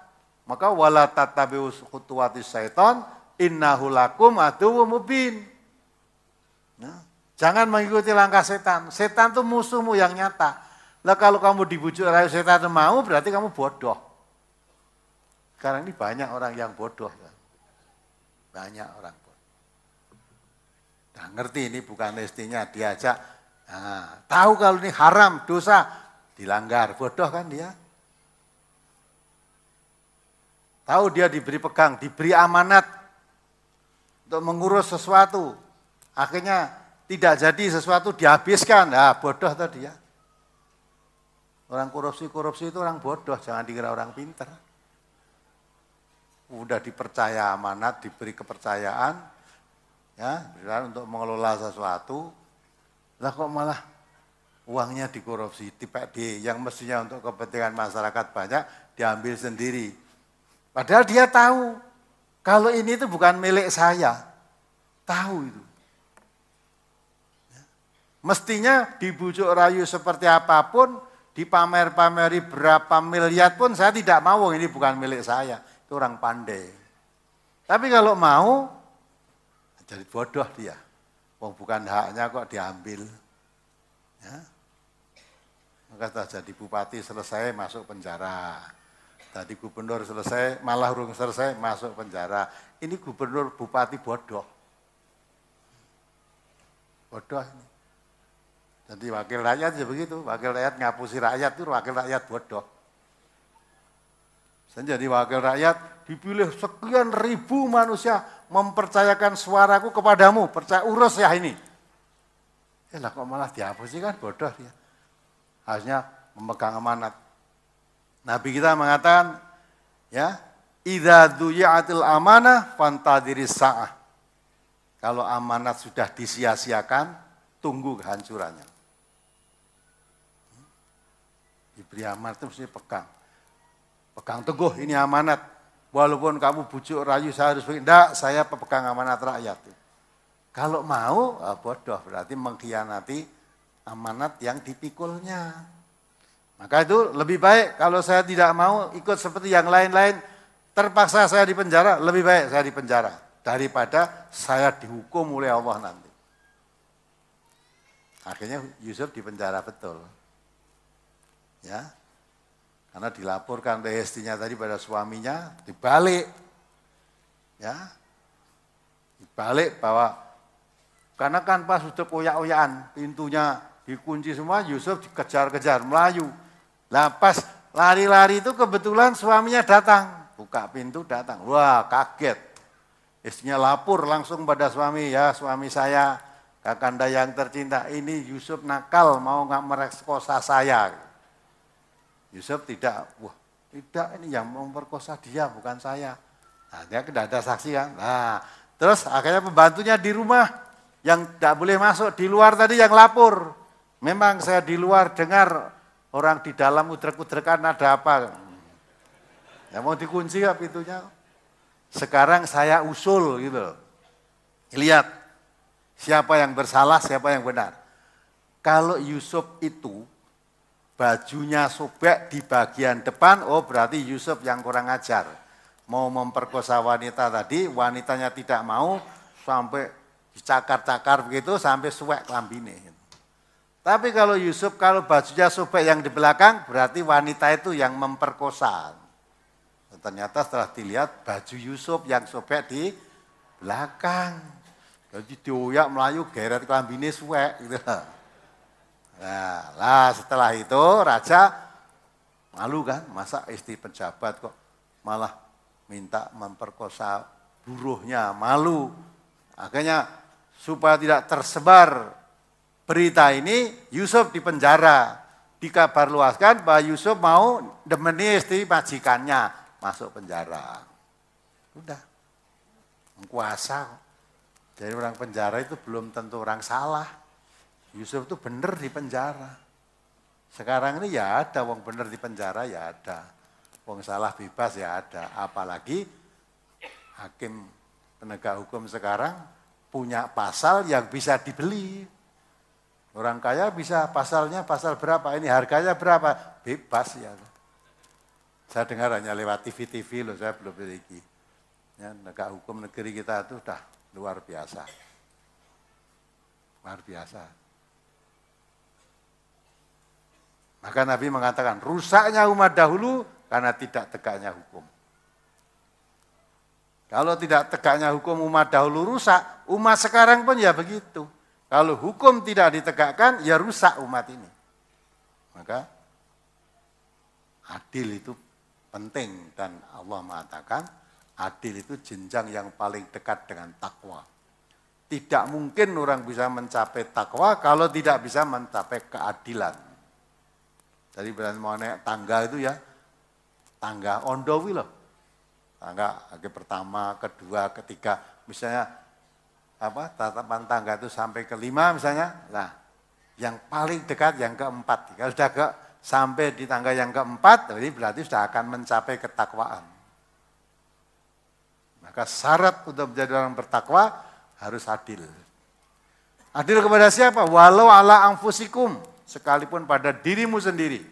Maka wala tattabi'us khutuwatis syaiton innahu lakum aduwwum mubin. Nah, jangan mengikuti langkah setan. Setan itu musuhmu yang nyata. Lah kalau kamu dibujuk rayu setan itu mau, berarti kamu bodoh. Sekarang ini banyak orang yang bodoh. Banyak orang bodoh. Nah, ngerti ini bukan mestinya diajak. Nah, tahu kalau ini haram, dosa, dilanggar. Bodoh kan dia. Tahu dia diberi pegang, diberi amanat untuk mengurus sesuatu. Akhirnya tidak jadi sesuatu dihabiskan. Nah, bodoh tadi ya. Orang korupsi itu orang bodoh, jangan dikira orang pintar. Udah dipercaya amanat, diberi kepercayaan, ya, untuk mengelola sesuatu, lah kok malah uangnya dikorupsi, tipek yang mestinya untuk kepentingan masyarakat banyak diambil sendiri. Padahal dia tahu kalau ini itu bukan milik saya, tahu itu. Mestinya dibujuk rayu seperti apapun, dipamer-pameri berapa miliar pun saya tidak mau, ini bukan milik saya. Itu orang pandai. Tapi kalau mau, jadi bodoh dia. Wong bukan haknya kok diambil. Ya. Maka setelah jadi bupati selesai masuk penjara. Tadi gubernur selesai, malah urung selesai masuk penjara. Ini gubernur bupati bodoh. Bodoh ini. Jadi wakil rakyat ya begitu. Wakil rakyat ngapusi rakyat itu wakil rakyat bodoh. Saya jadi wakil rakyat, dipilih sekian ribu manusia mempercayakan suaraku kepadamu, percaya urus ya ini. Ya lah kok malah dihapus sih kan, bodoh dia. Harusnya memegang amanat. Nabi kita mengatakan, ya, idza duyi'atil amanah fantadiris sa'ah. Kalau amanat sudah disia-siakan, tunggu kehancurannya. Diberi amanat itu mesti pegang. Pegang teguh, ini amanat. Walaupun kamu bujuk rayu saya harus begini. Enggak, saya pegang amanat rakyat. Kalau mau, bodoh. Berarti mengkhianati amanat yang dipikulnya. Maka itu lebih baik kalau saya tidak mau ikut seperti yang lain-lain. Terpaksa saya di penjara, lebih baik saya di penjara. Daripada saya dihukum oleh Allah nanti. Akhirnya Yusuf di penjara betul. Ya. Karena dilaporkan oleh istrinya tadi pada suaminya, dibalik. Ya. Dibalik bahwa, karena kan pas sudah koyak-koyakan, pintunya dikunci semua, Yusuf dikejar-kejar, melayu. Lah pas lari-lari itu kebetulan suaminya datang, buka pintu datang. Wah kaget. Istrinya lapor langsung pada suami, ya suami saya, kakanda yang tercinta, ini Yusuf nakal mau nggak merkosa saya. Yusuf tidak, wah tidak, ini yang memperkosa dia bukan saya. Nah dia tidak ada saksi kan. Nah terus akhirnya pembantunya di rumah yang tidak boleh masuk, di luar tadi yang lapor. Memang saya di luar dengar orang di dalam udrek-udrekan ada apa. Ya mau dikunci ya pintunya. Sekarang saya usul gitu. Lihat siapa yang bersalah, siapa yang benar. Kalau Yusuf itu bajunya sobek di bagian depan, oh berarti Yusuf yang kurang ajar. Mau memperkosa wanita tadi, wanitanya tidak mau, sampai dicakar-cakar begitu, sampai suwek klambine. Tapi kalau Yusuf, kalau bajunya sobek yang di belakang, berarti wanita itu yang memperkosa. Ternyata setelah dilihat, baju Yusuf yang sobek di belakang. Jadi dioyak melayu, geret klambine suwek gitu. Nah, lah setelah itu raja malu kan, masa istri pejabat kok malah minta memperkosa buruhnya, malu. Akhirnya supaya tidak tersebar berita ini, Yusuf dipenjara. Dikabarluaskan bahwa Yusuf mau demeni istri majikannya, masuk penjara. Udah, kuasa. Jadi orang penjara itu belum tentu orang salah. Yusuf itu benar di penjara. Sekarang ini ya ada wong benar di penjara, ya ada. Wong salah bebas ya ada. Apalagi hakim penegak hukum sekarang punya pasal yang bisa dibeli. Orang kaya bisa pasalnya pasal berapa, ini harganya berapa, bebas ya. Saya dengar hanya lewat TV-TV loh, saya belum miliki. Ya, penegak hukum negeri kita itu udah luar biasa. Luar biasa. Maka Nabi mengatakan, rusaknya umat dahulu karena tidak tegaknya hukum. Kalau tidak tegaknya hukum umat dahulu rusak, umat sekarang pun ya begitu. Kalau hukum tidak ditegakkan, ya rusak umat ini. Maka adil itu penting dan Allah mengatakan, adil itu jenjang yang paling dekat dengan takwa. Tidak mungkin orang bisa mencapai takwa kalau tidak bisa mencapai keadilan. Jadi berarti mau naik tangga itu ya, tangga ondowi loh. Tangga pertama, kedua, ketiga, misalnya tatapan tangga itu sampai ke 5 misalnya. Nah, yang paling dekat yang keempat. Kalau sudah sampai di tangga yang keempat, berarti sudah akan mencapai ketakwaan. Maka syarat untuk menjadi orang bertakwa harus adil. Adil kepada siapa? Walau ala anfusikum, sekalipun pada dirimu sendiri.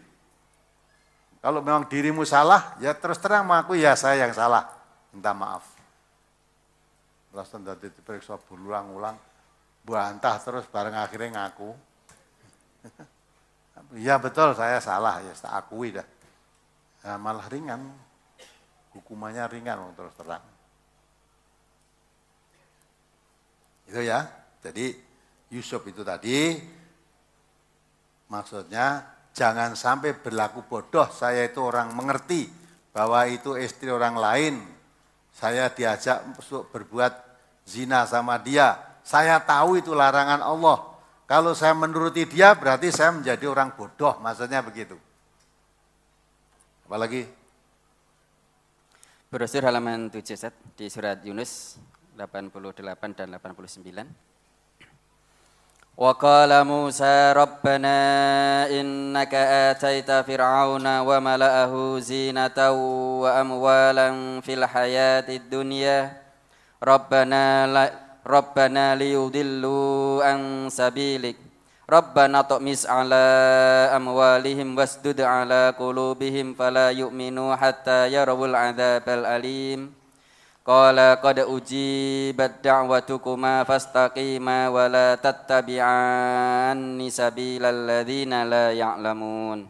Kalau memang dirimu salah, ya terus terang mengaku ya saya yang salah, minta maaf. Terus tadi diperiksa berulang-ulang, bantah terus bareng akhirnya ngaku. Ya betul saya salah, ya saya akui dah. Ya, malah ringan, hukumannya ringan terus terang. Itu ya, jadi Yusuf itu tadi maksudnya jangan sampai berlaku bodoh, saya itu orang mengerti bahwa itu istri orang lain. Saya diajak untuk berbuat zina sama dia. Saya tahu itu larangan Allah. Kalau saya menuruti dia berarti saya menjadi orang bodoh, maksudnya begitu. Apalagi? Brosur halaman 7 Set, di surat Yunus 88 dan 89. Wa qala Musa rabbana innaka ataita fir'auna wa mala'ahu zinatan wa amwalan fil hayatid dunya rabbana liyudillu an sabilik rabbana tu'mis ala amwalihim wasdud ala qulubihim fala yu'minu hatta yarawul adzabal alim. Qala qad ujibat da'watukuma fastaqima wa la tattabi'anni sabilal ladzina la ya'lamun.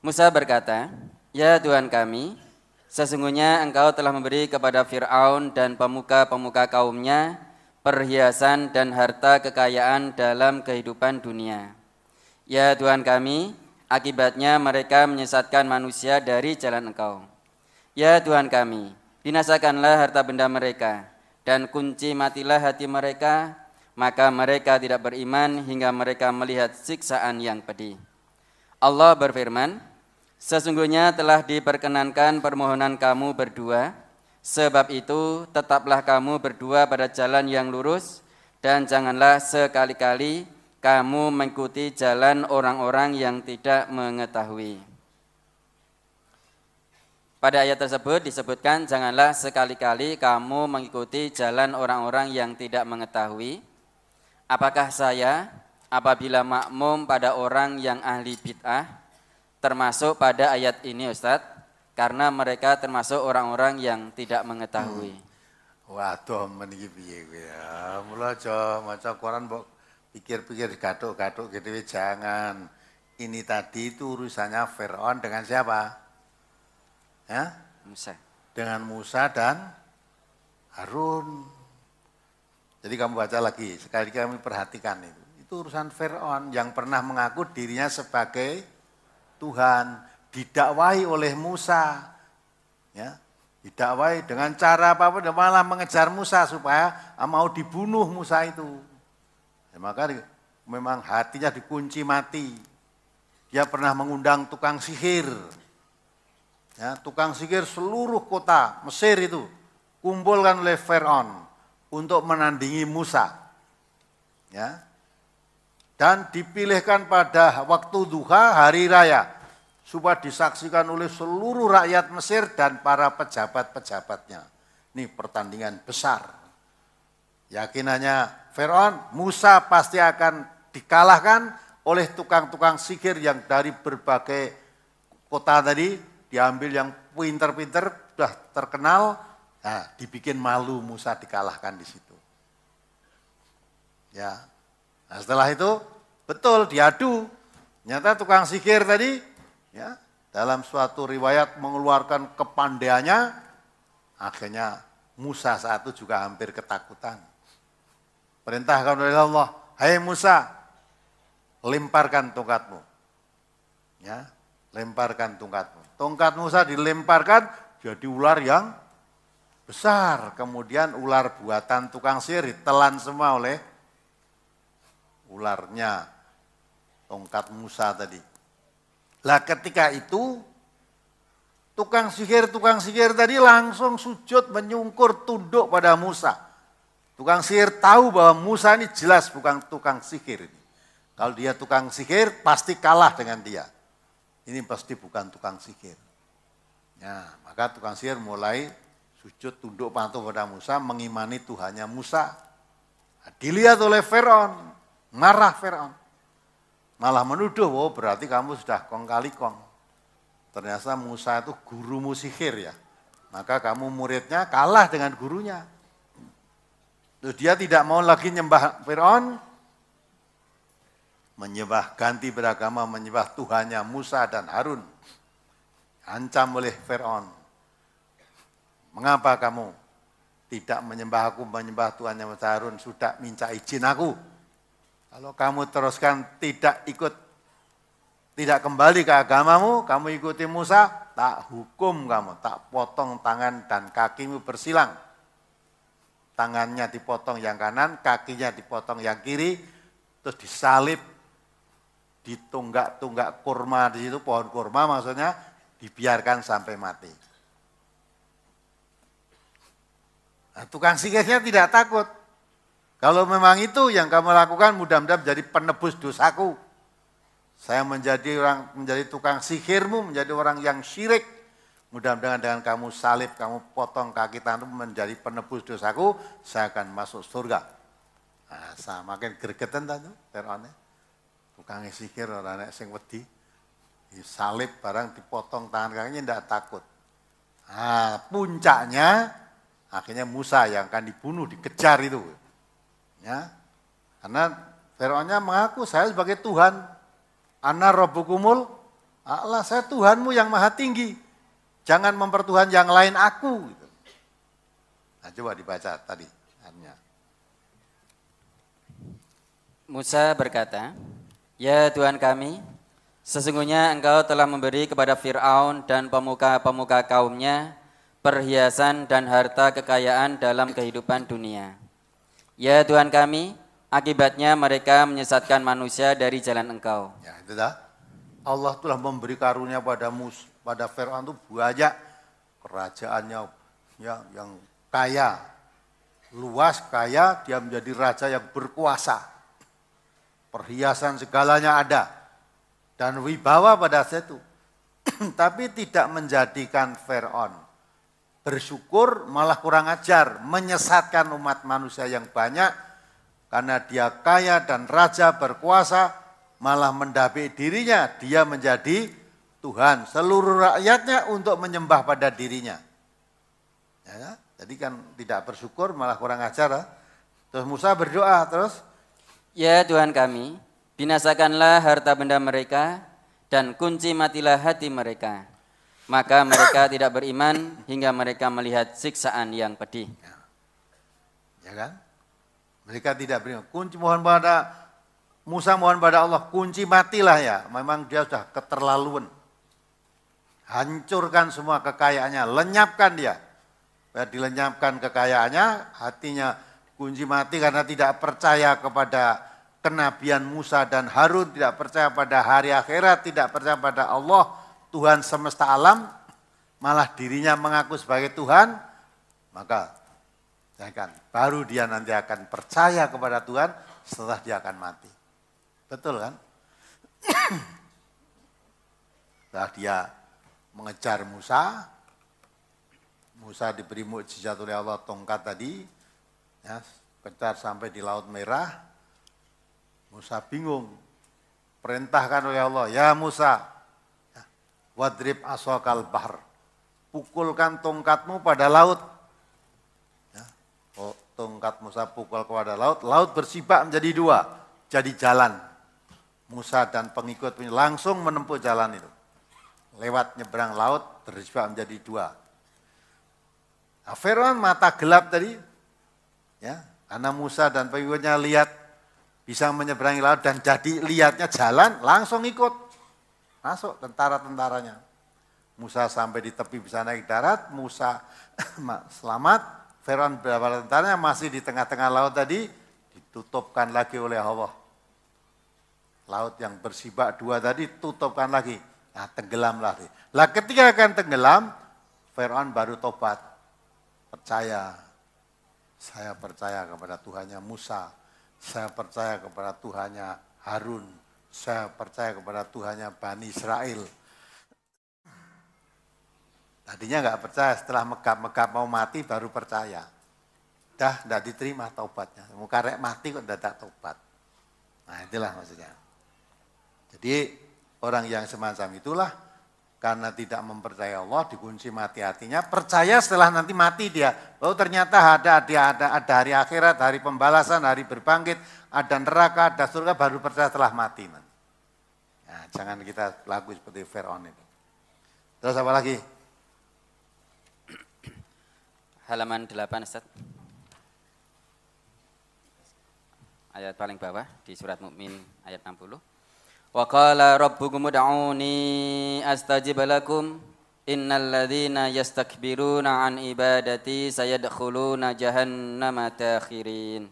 Musa berkata, "Ya Tuhan kami, sesungguhnya Engkau telah memberi kepada Fir'aun dan pemuka-pemuka kaumnya perhiasan dan harta kekayaan dalam kehidupan dunia. Ya Tuhan kami, akibatnya mereka menyesatkan manusia dari jalan Engkau. Ya Tuhan kami, binasakanlah harta benda mereka dan kunci matilah hati mereka, maka mereka tidak beriman hingga mereka melihat siksaan yang pedih." Allah berfirman, "Sesungguhnya telah diperkenankan permohonan kamu berdua, sebab itu tetaplah kamu berdua pada jalan yang lurus dan janganlah sekali-kali kamu mengikuti jalan orang-orang yang tidak mengetahui." Pada ayat tersebut disebutkan janganlah sekali-kali kamu mengikuti jalan orang-orang yang tidak mengetahui. Apakah saya apabila makmum pada orang yang ahli bid'ah termasuk pada ayat ini Ustadz? Karena mereka termasuk orang-orang yang tidak mengetahui. Waduh meniki piye kowe ya. Mula aja maca Quran mbok pikir-pikir gathuk-gathuk gitu jangan. Ini tadi itu urusannya Fir'aun dengan siapa? Ya? Musa. Dengan Musa dan Harun. Jadi kamu baca lagi, sekali kami perhatikan itu. Itu urusan Fir'aun yang pernah mengaku dirinya sebagai Tuhan, didakwahi oleh Musa. Ya, didakwahi dengan cara apa-apa, malah mengejar Musa supaya mau dibunuh Musa itu. Ya, maka memang hatinya dikunci mati. Dia pernah mengundang tukang sihir. Ya, tukang sihir seluruh kota Mesir itu kumpulkan oleh Fir'aun untuk menandingi Musa. Ya. Dan dipilihkan pada waktu duha hari raya supaya disaksikan oleh seluruh rakyat Mesir dan para pejabat-pejabatnya. Ini pertandingan besar. Yakinannya Fir'aun, Musa pasti akan dikalahkan oleh tukang-tukang sihir yang dari berbagai kota tadi, diambil yang pinter-pinter, sudah terkenal, nah, dibikin malu Musa dikalahkan di situ. Ya, nah setelah itu betul diadu, ternyata tukang sihir tadi, ya, dalam suatu riwayat mengeluarkan kepandaiannya, akhirnya Musa saat itu juga hampir ketakutan. Perintahkan oleh Allah, "Hai Musa, lemparkan tongkatmu." Ya, lemparkan tongkatmu. Tongkat Musa dilemparkan jadi ular yang besar. Kemudian ular buatan tukang sihir ditelan semua oleh ularnya tongkat Musa tadi. Lah ketika itu tukang sihir tadi langsung sujud menyungkur tunduk pada Musa. Tukang sihir tahu bahwa Musa ini jelas bukan tukang sihir. Kalau dia tukang sihir pasti kalah dengan dia. Ini pasti bukan tukang sihir. Ya, maka tukang sihir mulai sujud tunduk patuh pada Musa, mengimani Tuhannya Musa. Nah, dilihat oleh Fir'aun, marah Fir'aun. Malah menuduh, "Oh berarti kamu sudah kong kali kong." Ternyata Musa itu gurumu sihir ya. Maka kamu muridnya kalah dengan gurunya. Terus dia tidak mau lagi nyembah Fir'aun, menyembah ganti beragama, menyembah Tuhannya Musa dan Harun. Ancam oleh Fir'aun. "Mengapa kamu tidak menyembah aku, menyembah Tuhannya Musa Harun, sudah minta izin aku. Kalau kamu teruskan tidak kembali ke agamamu, kamu ikuti Musa, tak hukum kamu, tak potong tangan dan kakimu bersilang." Tangannya dipotong yang kanan, kakinya dipotong yang kiri, terus disalib, ditunggak kurma di situ, pohon kurma maksudnya, dibiarkan sampai mati. Nah, tukang sihirnya tidak takut. Kalau memang itu yang kamu lakukan, mudah-mudahan menjadi penebus dosaku. Saya menjadi tukang sihirmu, menjadi orang yang syirik. Mudah-mudahan dengan kamu salib, kamu potong kaki tanganmu menjadi penebus dosaku, saya akan masuk surga. Nah, saya makin gregetan tadi, Fir'aun. Tukang sihir orang sing wedi, disalib barang dipotong tangan kakinya tidak takut. Nah, puncaknya akhirnya Musa yang akan dibunuh, dikejar itu. Ya, karena Fir'aunnya mengaku saya sebagai Tuhan, ana rabbukumul Allah saya Tuhanmu yang maha tinggi. Jangan mempertuhan yang lain aku. Gitu. Nah, coba dibaca tadi. Musa berkata, "Ya Tuhan kami, sesungguhnya Engkau telah memberi kepada Fir'aun dan pemuka-pemuka kaumnya perhiasan dan harta kekayaan dalam kehidupan dunia. Ya Tuhan kami, akibatnya mereka menyesatkan manusia dari jalan Engkau." Ya, itu dah. Allah telah memberi karunia pada Fir'aun itu banyak kerajaannya ya, yang kaya, luas kaya, dia menjadi raja yang berkuasa. Perhiasan segalanya ada dan wibawa pada saat itu. Tapi tidak menjadikan Fir'aun bersyukur, malah kurang ajar, menyesatkan umat manusia yang banyak karena dia kaya dan raja berkuasa, malah mendapati dirinya dia menjadi Tuhan seluruh rakyatnya untuk menyembah pada dirinya. Ya, jadi kan tidak bersyukur malah kurang ajar. Terus Musa berdoa terus, "Ya Tuhan kami, binasakanlah harta benda mereka dan kunci matilah hati mereka. Maka mereka tidak beriman hingga mereka melihat siksaan yang pedih." Ya kan? Mereka tidak beriman. Kunci mohon pada Musa mohon pada Allah, kunci matilah ya. Memang dia sudah keterlaluan. Hancurkan semua kekayaannya, lenyapkan dia. Dilenyapkan kekayaannya, hatinya kunci mati karena tidak percaya kepada kenabian Musa dan Harun, tidak percaya pada hari akhirat, tidak percaya pada Allah, Tuhan semesta alam, malah dirinya mengaku sebagai Tuhan, maka ya kan, baru dia nanti akan percaya kepada Tuhan setelah dia akan mati. Betul kan? Setelah dia mengejar Musa, Musa diberi mukjizat oleh Allah tongkat tadi, ya, kejar sampai di Laut Merah. Musa bingung, perintahkan oleh Allah, ya Musa, wadrib asokal bahr, pukulkan tongkatmu pada laut. Ya, tongkat Musa pukul kepada laut, laut bersibak menjadi dua, jadi jalan. Musa dan pengikutnya langsung menempuh jalan itu. Lewat nyebrang laut, bersibak menjadi dua. Nah, Fir'aun mata gelap tadi, ya, karena Musa dan pengikutnya lihat bisa menyeberangi laut dan jadi lihatnya jalan, langsung ikut. Masuk tentara-tentaranya. Musa sampai di tepi bisa naik darat, Musa selamat, Fir'aun beberapa tentaranya masih di tengah-tengah laut tadi, ditutupkan lagi oleh Allah. Laut yang bersibak dua tadi tutupkan lagi, nah tenggelam lagi. Lah ketika akan tenggelam, Fir'aun baru tobat, percaya, saya percaya kepada Tuhannya Musa, saya percaya kepada Tuhannya Harun, saya percaya kepada Tuhannya Bani Israel. Tadinya enggak percaya, setelah megap-megap mau mati baru percaya. Dah enggak diterima taubatnya, mau karek mati kok enggak tobat. Nah itulah maksudnya. Jadi orang yang semacam itulah karena tidak mempercayai Allah dikunci mati hatinya, percaya setelah nanti mati dia. Oh ternyata ada hari akhirat, hari pembalasan, hari berbangkit, ada neraka, ada surga, baru percaya setelah mati. Nah, jangan kita laku seperti Fir'aun itu. Terus apa lagi? Halaman 8 Ustaz. Ayat paling bawah di surat Mukmin ayat 60. Wa qala rabbukum ud'uni astajib lakum innal ladzina yastakbiruna an ibadati sayadkhuluna jahannama dakhirin.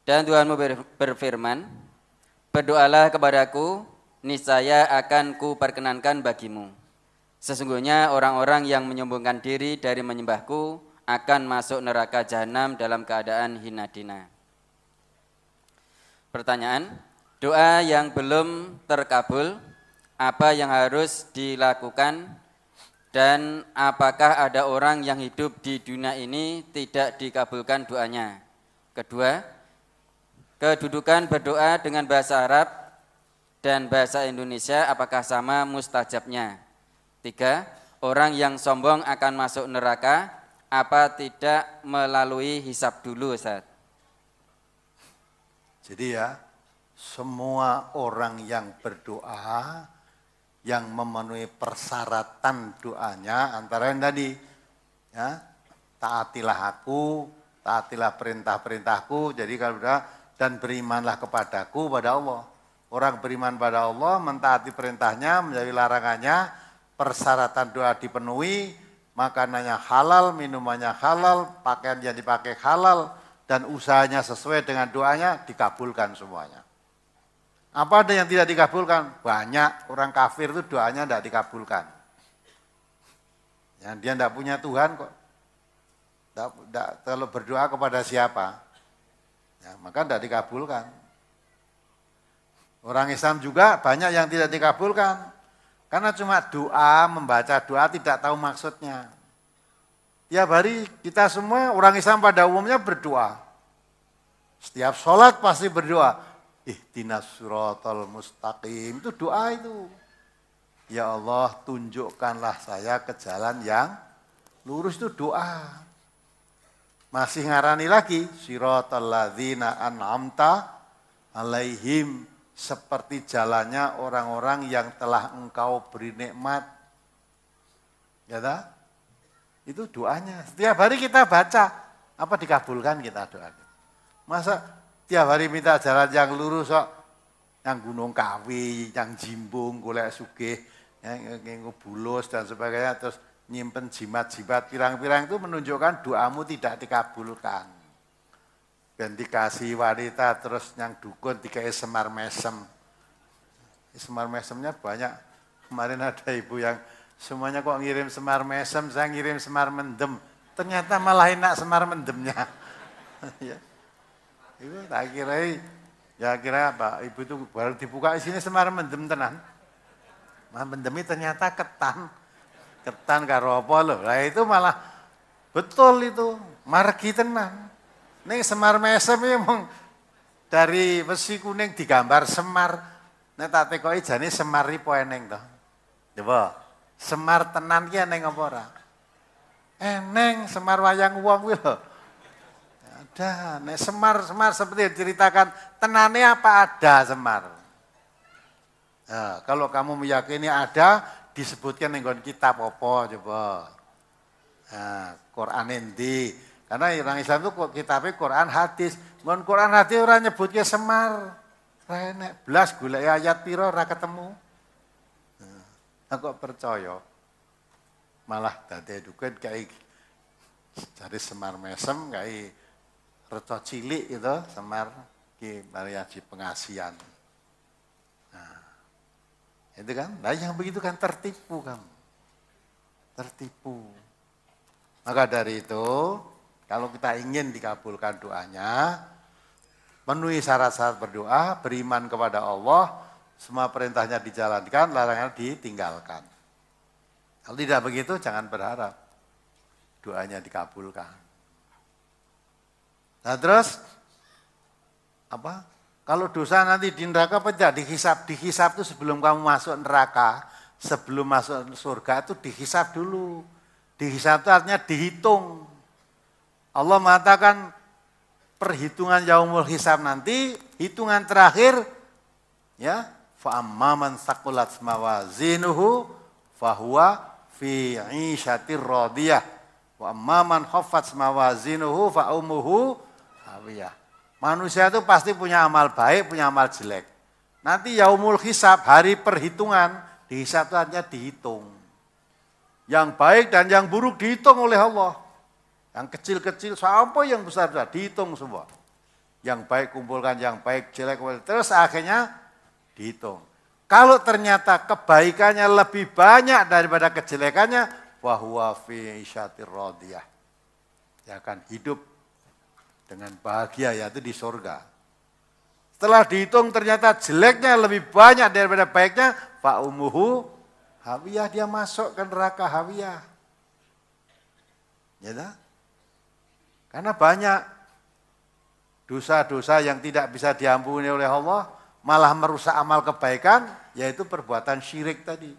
Dan Tuhanmu berfirman, berdoalah kepadaku, niscaya akan ku perkenankan bagimu. Sesungguhnya orang-orang yang menyombongkan diri dari menyembahku akan masuk neraka jahanam dalam keadaan hina dina. Pertanyaan, doa yang belum terkabul, apa yang harus dilakukan dan apakah ada orang yang hidup di dunia ini tidak dikabulkan doanya? Kedua, kedudukan berdoa dengan bahasa Arab dan bahasa Indonesia apakah sama mustajabnya? Tiga, orang yang sombong akan masuk neraka apa tidak melalui hisab dulu, Ustaz? Jadi ya, semua orang yang berdoa yang memenuhi persyaratan doanya antara yang tadi, ya, taatilah aku, taatilah perintah-perintahku, jadi kalau udah, dan berimanlah kepadaku, pada Allah. Orang beriman pada Allah, mentaati perintahnya, menjauhi larangannya, persyaratan doa dipenuhi, makanannya halal, minumannya halal, pakaian yang dipakai halal, dan usahanya sesuai dengan doanya, dikabulkan semuanya. Apa ada yang tidak dikabulkan? Banyak orang kafir itu doanya tidak dikabulkan. Yang dia tidak punya Tuhan kok. Kalau berdoa kepada siapa? Ya, maka tidak dikabulkan. Orang Islam juga banyak yang tidak dikabulkan. Karena cuma doa, membaca doa tidak tahu maksudnya. Tiap hari kita semua orang Islam pada umumnya berdoa. Setiap sholat pasti berdoa. Ihdinas siratal mustaqim, itu doa itu. Ya Allah, tunjukkanlah saya ke jalan yang lurus, itu doa. Masih ngarani lagi, siratal ladzina an'amta alaihim, seperti jalannya orang-orang yang telah engkau beri nikmat. Ya tak? Itu doanya. Setiap hari kita baca, apa dikabulkan kita doanya. Masa tiap hari minta jalan yang lurus kok, yang Gunung Kawi, yang Jimbung, golek sugih, yang bulus dan sebagainya, terus nyimpen jimat-jimat pirang-pirang, itu menunjukkan doamu tidak dikabulkan. Dan dikasih wanita, terus yang dukun dikasih semar mesem. Semar mesemnya banyak. Kemarin ada ibu yang semuanya kok ngirim semar mesem, saya ngirim semar mendem. Ternyata malah enak semar mendemnya. Ya. Itu tak kira, ya kira apa, ibu itu baru dibuka isinya semar mendem tenan. Mendemi ternyata ketan karo apa loh. Lah itu malah betul itu, margi tenan. Ning semar mesem iki mung dari besi kuning digambar semar. Nek tak tekoki jane semar iki po eneng to. Coba, semar tenan ki eneng apa ora? Eneng semar wayang wong kuwi lho. Ada, nek semar seperti yang diceritakan, tenane apa ada semar. Nah, kalau kamu meyakini ada, disebutkan dengan kitab apa coba. Nah, Quran endi? Karena orang Islam itu kitabnya Quran hadis. Ngon Quran hadis orang nyebutnya semar. Ra enek blas golek ayat pira ora ketemu. Nah, kok percaya. Malah dadi dukun kayak dari semar mesem kayak reco cilik itu semar ki variasi pengasian. Nah, itu kan, nah yang begitu kan tertipu kamu. Tertipu. Maka dari itu, kalau kita ingin dikabulkan doanya, memenuhi syarat-syarat berdoa, beriman kepada Allah, semua perintahnya dijalankan, larangan ditinggalkan. Kalau tidak begitu, jangan berharap doanya dikabulkan. Nah terus, apa? Kalau dosa nanti di neraka apa tidak dihisap? Dihisap itu sebelum kamu masuk neraka, sebelum masuk surga itu dihisap dulu. Dihisap itu artinya dihitung. Allah mengatakan perhitungan yaumul hisab nanti, hitungan terakhir, ya, fa amman saqulat mawazinuhu fahuwa fi 'ishatir radiyah wa amman khaffat mawazinuhu fa ummuhu hawiyah. Manusia itu pasti punya amal baik, punya amal jelek. Nanti yaumul hisab, hari perhitungan, dihisab itu hanya dihitung. Yang baik dan yang buruk dihitung oleh Allah. Yang kecil-kecil sampai yang besar dihitung semua. Yang baik kumpulkan, yang baik jelek kumpulkan. Terus akhirnya dihitung. Kalau ternyata kebaikannya lebih banyak daripada kejelekannya, wahuwa fi isyatir radiyah. Dia akan hidup dengan bahagia, yaitu di surga. Setelah dihitung ternyata jeleknya lebih banyak daripada baiknya, fa ummuhu hawiyah, dia masuk ke neraka hawiyah. Ya tak? Karena banyak dosa-dosa yang tidak bisa diampuni oleh Allah, malah merusak amal kebaikan, yaitu perbuatan syirik tadi.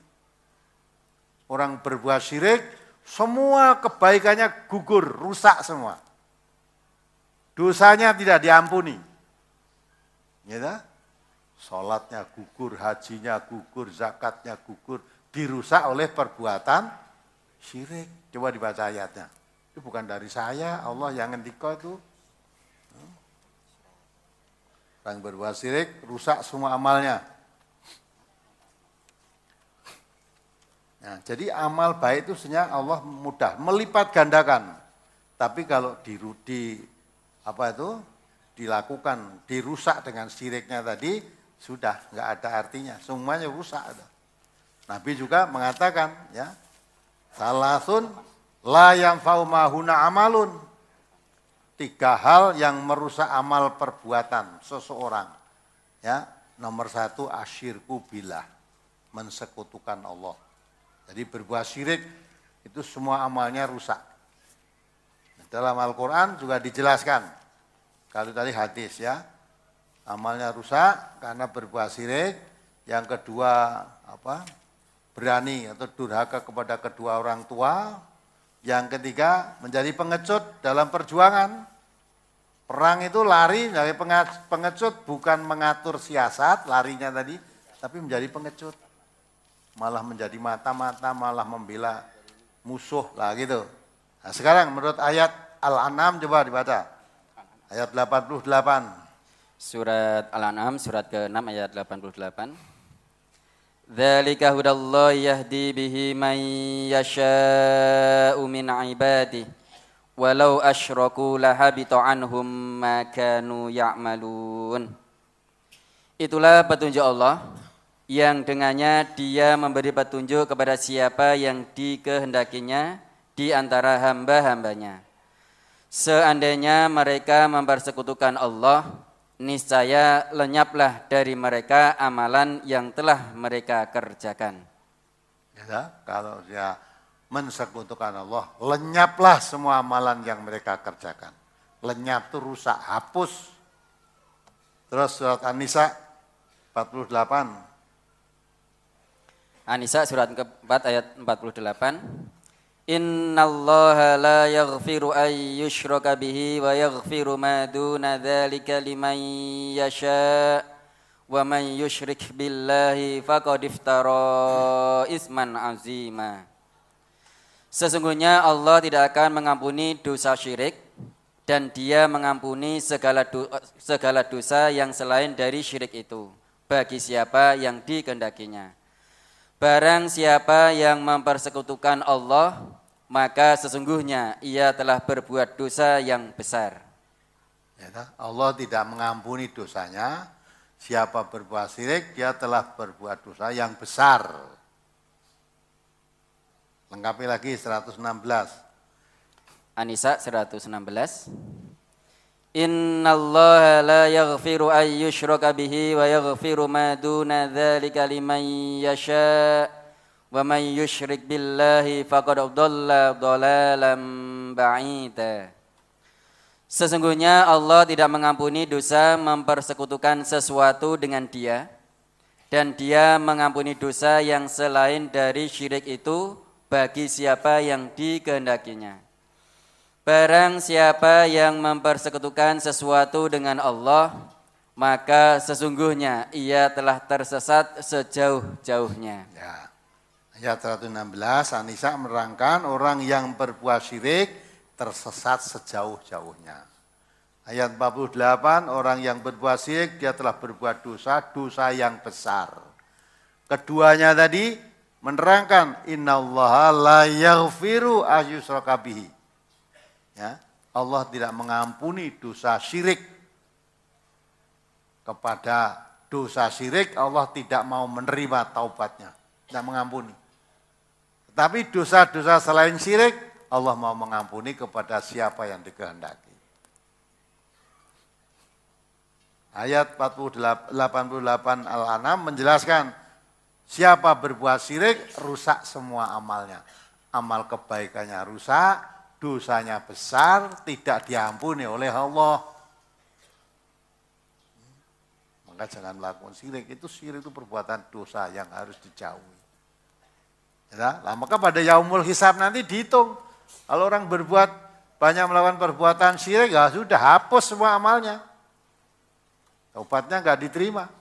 Orang berbuat syirik, semua kebaikannya gugur, rusak semua. Dosanya tidak diampuni. Ya, Sholatnya gugur, hajinya gugur, zakatnya gugur, dirusak oleh perbuatan syirik. Coba dibaca ayatnya. Itu bukan dari saya, Allah yang ngendika itu. Orang berbuat syirik, rusak semua amalnya. Nah, jadi amal baik itu sebenarnya Allah mudah melipat gandakan. Tapi kalau dilakukan, dirusak dengan syiriknya tadi, sudah nggak ada artinya, semuanya rusak. Nabi juga mengatakan, ya, salasun la yanfa'u mahuna amalun. 3 hal yang merusak amal perbuatan seseorang. Ya, nomor 1 asyirku billah, mensekutukan Allah. Jadi berbuat syirik itu semua amalnya rusak. Dalam Al-Quran juga dijelaskan. Kalau tadi hadis ya, amalnya rusak karena berbuat syirik. Yang kedua berani atau durhaka kepada kedua orang tua. Yang ketiga menjadi pengecut dalam perjuangan. Perang itu lari dari pengecut, bukan mengatur siasat larinya tadi, tapi menjadi pengecut. Malah menjadi mata-mata, malah membela musuh lah gitu. Nah, sekarang menurut ayat Al-An'am coba dibaca. Ayat 88. Surat Al-An'am surat ke-6 ayat 88. Dzalika hudallahi yahdi bihi man yasha'u min ibadihi walau asyraku lahabita anhum ma kanu ya'malun. Itulah petunjuk Allah yang dengannya Dia memberi petunjuk kepada siapa yang dikehendakinya di antara hamba-hambanya. Seandainya mereka mempersekutukan Allah, niscaya lenyaplah dari mereka amalan yang telah mereka kerjakan. Ya, kalau dia mensekutukan Allah, lenyaplah semua amalan yang mereka kerjakan. Lenyap itu rusak, hapus. Terus surat An-Nisa 48. An-Nisa surat ke-4 ayat 48. Innallaha la yaghfiru ay yushraka bihi wa yaghfiru ma duna dzalika liman yasha wa man yusyrik billahi faqad iftara isman azima. Sesungguhnya Allah tidak akan mengampuni dosa syirik dan Dia mengampuni segala dosa yang selain dari syirik itu bagi siapa yang dikehendakinya. Barang siapa yang mempersekutukan Allah, maka sesungguhnya ia telah berbuat dosa yang besar. Ya, Allah tidak mengampuni dosanya. Siapa berbuat syirik, dia telah berbuat dosa yang besar. Lengkapi lagi 116. An-Nisa 116. Innallaha la yaghfiru ay yushraka bihi wa yaghfiru ma duna dzalika liman yasha wa man yusyrik billahi faqad dhalla dhalalan ba'ida. Sesungguhnya Allah tidak mengampuni dosa mempersekutukan sesuatu dengan Dia, dan Dia mengampuni dosa yang selain dari syirik itu bagi siapa yang dikehendakinya. Barang siapa yang mempersekutukan sesuatu dengan Allah, maka sesungguhnya ia telah tersesat sejauh-jauhnya. Ya. Ayat 116, An-Nisa menerangkan orang yang berbuat syirik tersesat sejauh-jauhnya. Ayat 48, orang yang berbuat syirik dia telah berbuat dosa yang besar. Keduanya tadi menerangkan innallaha la yaghfiru ayyushraka bihi. Ya, Allah tidak mengampuni dosa syirik. Kepada dosa syirik Allah tidak mau menerima taubatnya, tidak mengampuni. Tetapi dosa-dosa selain syirik Allah mau mengampuni kepada siapa yang dikehendaki. Ayat 88 Al-An'am menjelaskan siapa berbuat syirik rusak semua amalnya. Amal kebaikannya rusak, dosanya besar, tidak diampuni oleh Allah. Maka jangan melakukan syirik. Syirik itu perbuatan dosa yang harus dijauhi. Ya, maka pada yaumul hisab nanti dihitung. Kalau orang berbuat banyak melakukan perbuatan syirik, ya sudah hapus semua amalnya. Taubatnya enggak diterima.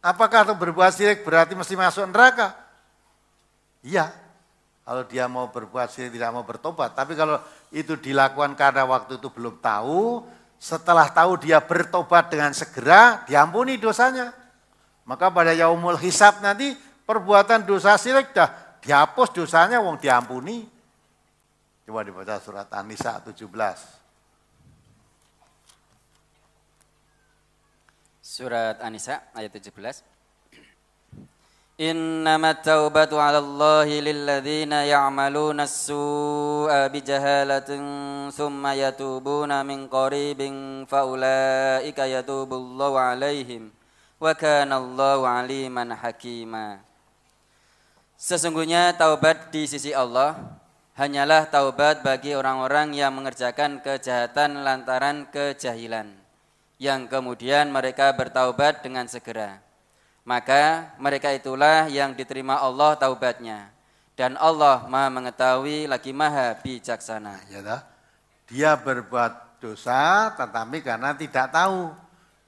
Apakah berbuat syirik berarti mesti masuk neraka? Iya, kalau dia mau berbuat syirik tidak mau bertobat. Tapi kalau itu dilakukan karena waktu itu belum tahu, setelah tahu dia bertobat dengan segera, diampuni dosanya. Maka pada yaumul hisab nanti perbuatan dosa syirik dah dihapus dosanya, wong diampuni. Coba dibaca surat An-Nisa 17. Surat An-Nisa ayat 17. Innamat taubatu 'ala Allahi lilladzina ya'maluna as-su'a bijahalatin thumma yatubuna min qaribin faulaika yatubullahu 'alaihim wa kana Allahu 'aliman hakima. Sesungguhnya taubat di sisi Allah hanyalah taubat bagi orang-orang yang mengerjakan kejahatan lantaran kejahilan, yang kemudian mereka bertaubat dengan segera. Maka mereka itulah yang diterima Allah taubatnya. Dan Allah Maha mengetahui lagi Maha bijaksana. Ya, dia berbuat dosa tetapi karena tidak tahu.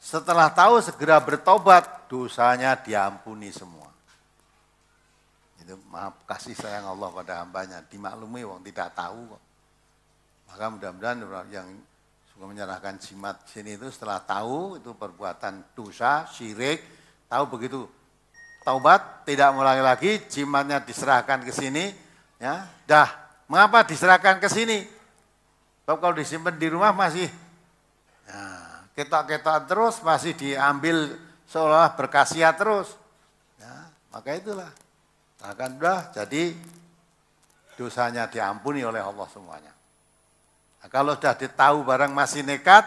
Setelah tahu segera bertobat, dosanya diampuni semua. Itu maaf kasih sayang Allah pada hambanya. Dimaklumi wong tidak tahu kok. Maka mudah-mudahan yang suka menyerahkan jimat sini itu setelah tahu itu perbuatan dosa, syirik, tahu begitu taubat, tidak mulai lagi, jimatnya diserahkan ke sini, ya. Dah, mengapa diserahkan ke sini? Sebab kalau disimpan di rumah masih ketok-ketok terus, masih diambil seolah berkhasiat terus. Ya, maka itulah. Akan dah jadi dosanya diampuni oleh Allah semuanya. Nah, kalau sudah ditahu barang masih nekat,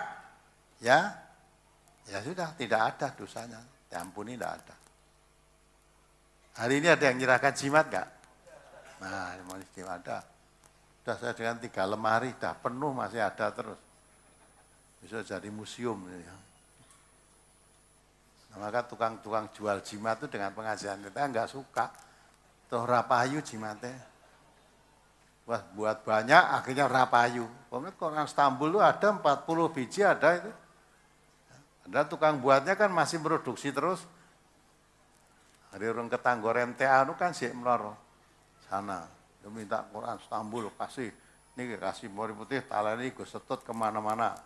ya sudah tidak ada dosanya. Diampuni tidak ada. Hari ini ada yang menyerahkan jimat enggak? Nah, masih ada. Sudah saya dengan 3 lemari, sudah penuh masih ada terus. Bisa jadi museum. Ya. Nah, maka tukang-tukang jual jimat itu dengan pengajian kita enggak suka. Tuh rapayu jimatnya. Wah, buat banyak akhirnya rapayu. Pokoknya orang Istanbul itu ada 40 biji ada itu. Ada tukang buatnya kan masih produksi terus. Hari orang Ketanggor MTA itu kan sih melor sana. Dia minta Quran Istanbul kasih. Ini kasih mori putih talani gue setut kemana-mana.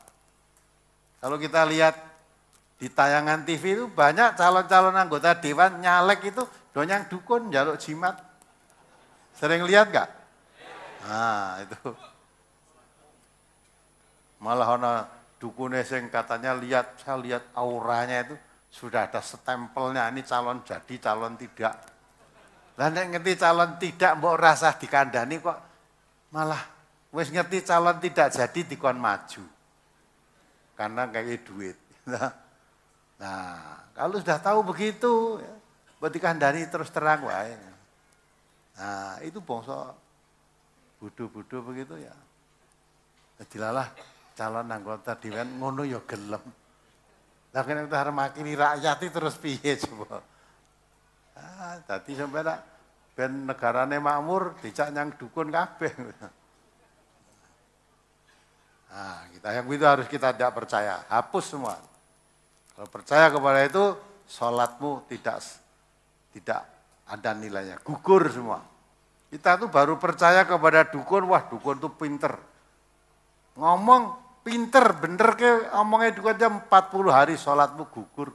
Kalau kita lihat di tayangan TV itu banyak calon-calon anggota dewan nyalek itu donyang dukun jaluk jimat. Sering lihat gak? Nah itu. Malah ana dukune sing katanya saya lihat auranya itu sudah ada stempelnya, ini calon jadi, calon tidak. Lah nek ngerti calon tidak mbok rasa dikandani kok malah wis ngerti calon tidak jadi dikon maju. Karena kayak duit. Nah, kalau sudah tahu begitu, mbok dikandani terus terang wae. Nah, itu bangsa bodoh-bodoh begitu ya. Dilalah calon anggota dewan ngono ya gelem. Lah kene kita arep makili rakyat terus piye coba. Dadi sampe nak ben negarane makmur dicak nyang dukun kabeh. Kita yang itu harus kita tidak percaya, hapus semua. Kalau percaya kepada itu, sholatmu tidak ada nilainya, gugur semua. Kita tuh baru percaya kepada dukun, wah dukun tuh pinter. Ngomong pinter, bener ke omongnya dukun aja 40 hari sholatmu gugur.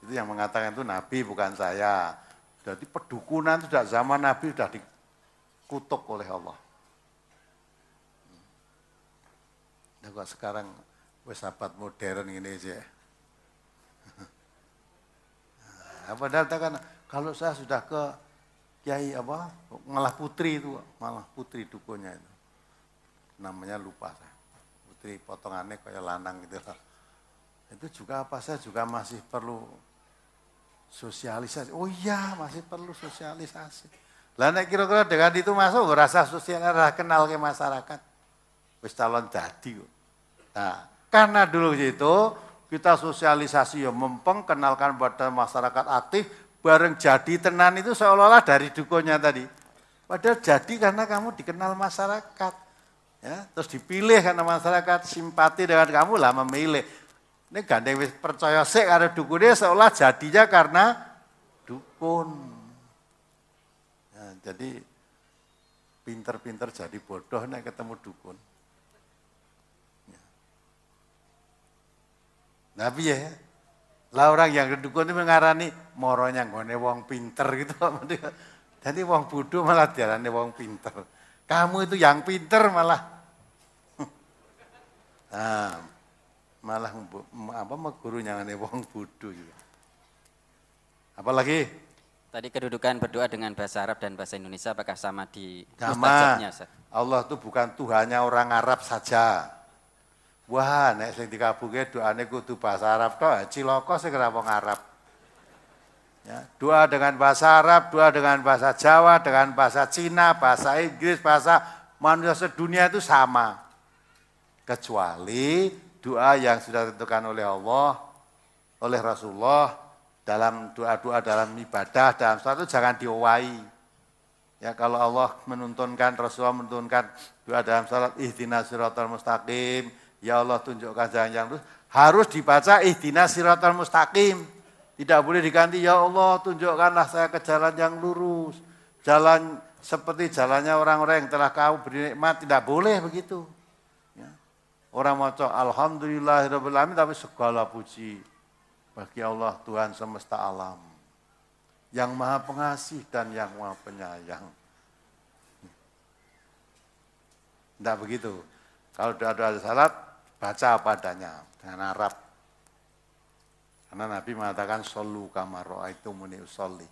Itu yang mengatakan itu Nabi bukan saya. Jadi pedukunan sudah zaman Nabi sudah dikutuk oleh Allah. Nah kok sekarang sahabat modern ini aja. Nah, padahal kan kalau saya sudah ke Kiai malah putri itu, malah putri dukunnya itu. Namanya lupa saya. Putri potongannya kayak lanang gitu lah. Itu juga saya juga masih perlu sosialisasi. Oh iya, masih perlu sosialisasi. Lah nek kira-kira dengan itu masuk rasa sosialisasi kenal ke masyarakat. Wis calon dadi kok. Nah, karena dulu itu kita sosialisasi ya mempeng, kenalkan pada masyarakat aktif, bareng jadi tenan itu seolah-olah dari dukunnya tadi. Padahal jadi karena kamu dikenal masyarakat. Ya, terus dipilih karena masyarakat simpati dengan kamu lah memilih. Ini gandeng wis percaya sik karo dukune seolah jadinya karena dukun. Nah, jadi pinter-pinter jadi bodoh nek ketemu dukun. Nah piye? Lah orang yang dukun itu mengarani moronya nggone wong pinter gitu. Jadi wong bodoh malah diarani wong pinter. Kamu itu yang pinter malah. Nah, malah gurunya ngene wong bodoh juga. Apalagi tadi kedudukan berdoa dengan bahasa Arab dan bahasa Indonesia apakah sama di sama? mustajabnya? Allah itu bukan Tuhannya orang Arab saja. Wah, nek sing dikabuke doane kudu bahasa Arab tok, cilaka sing ora wong Arab. Ya, doa dengan bahasa Arab, doa dengan bahasa Jawa, dengan bahasa Cina, bahasa Inggris, bahasa manusia sedunia itu sama. Kecuali doa yang sudah ditentukan oleh Allah, oleh Rasulullah, dalam doa-doa dalam ibadah, dalam suatu jangan diwai. Ya kalau Allah menuntunkan, Rasulullah menuntunkan doa dalam salat ihdinas siratal mustaqim, ya Allah tunjukkan jalan yang lurus, harus dibaca ihdinas siratal mustaqim. Tidak boleh diganti ya Allah tunjukkanlah saya ke jalan yang lurus. Jalan seperti jalannya orang-orang yang telah kau beri nikmat, tidak boleh begitu. Ya. Orang maca alhamdulillahirabbil alamin tapi segala puji bagi Allah Tuhan semesta alam. Yang Maha Pengasih dan yang Maha Penyayang. Tidak begitu. Kalau doa-doa salat baca apa adanya dengan Arab. Karena Nabi mengatakan shollu kama ra'aitumuni usolli.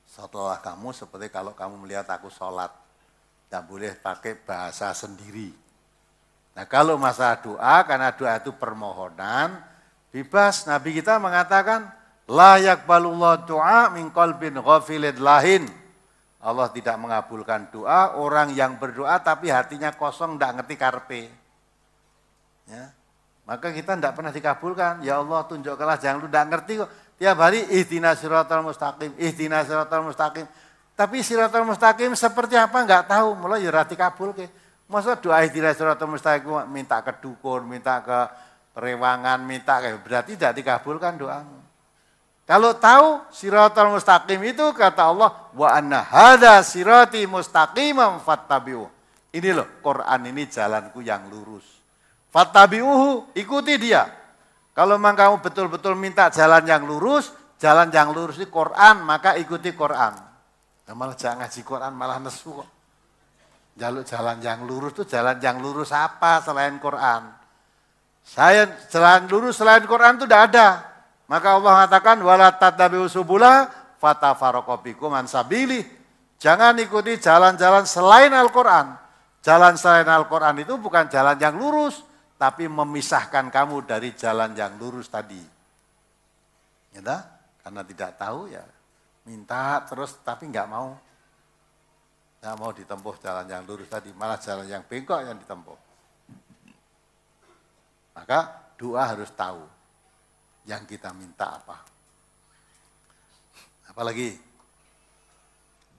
Sholatlah kamu seperti kalau kamu melihat aku sholat. Tidak boleh pakai bahasa sendiri. Nah kalau masalah doa, karena doa itu permohonan, bebas. Nabi kita mengatakan, la yakbalullah doa min qalbin ghafilid lahin. Allah tidak mengabulkan doa orang yang berdoa tapi hatinya kosong, tidak ngerti karpe. Ya. Maka kita tidak pernah dikabulkan. Ya Allah tunjukkanlah jangan lu tidak ngerti kok. Tiap hari ihdinas siratal mustaqim, ihdinas siratal mustaqim. Tapi siratal mustaqim seperti apa enggak tahu, mulai ya ora dikabulke. Masa doa ihdinas siratal mustaqim minta ke dukun, minta ke rewangan, minta ke berarti tidak dikabulkan doamu. Kalau tahu siratal mustaqim itu kata Allah wa anna hadza sirati mustaqiman fattabi'u. Ini loh Quran ini jalanku yang lurus. Fattabi'uhu, ikuti dia. Kalau memang kamu betul-betul minta jalan yang lurus itu Quran, maka ikuti Quran. Nah, malah jangan ngaji Quran, malah nesu kok. Jaluk jalan yang lurus itu jalan yang lurus apa selain Quran? Saya jalan lurus selain Quran itu tidak ada. Maka Allah mengatakan wala tattabi'u subula fatafarraqu bikum an sabili. Jangan ikuti jalan-jalan selain Al-Qur'an. Jalan selain Al-Qur'an itu bukan jalan yang lurus, tapi memisahkan kamu dari jalan yang lurus tadi. Ya, karena tidak tahu ya minta terus tapi enggak mau. Enggak mau ditempuh jalan yang lurus tadi, malah jalan yang bengkok yang ditempuh. Maka doa harus tahu yang kita minta apa. Apalagi?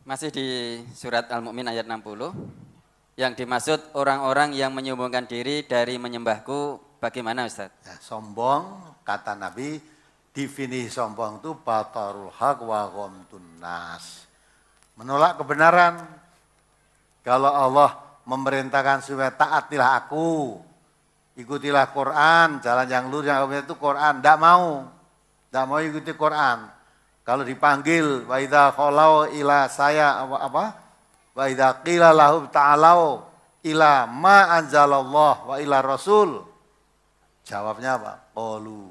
Masih di surat Al-Mu'min ayat 60. Yang dimaksud orang-orang yang menyombongkan diri dari menyembahku bagaimana Ustaz? Ya, sombong, kata Nabi, definisi sombong itu batarul haq wa ghamtun nas. Menolak kebenaran. Kalau Allah memerintahkan supaya taatilah aku, ikutilah Quran, jalan yang lurus yang itu Quran, tidak mau ikuti Quran. Kalau dipanggil, wa idza khalau ila saya apa? Wa idza qila lahum ta'alau ila ma anzalallah wa ila rasul. Jawabnya apa? Qalu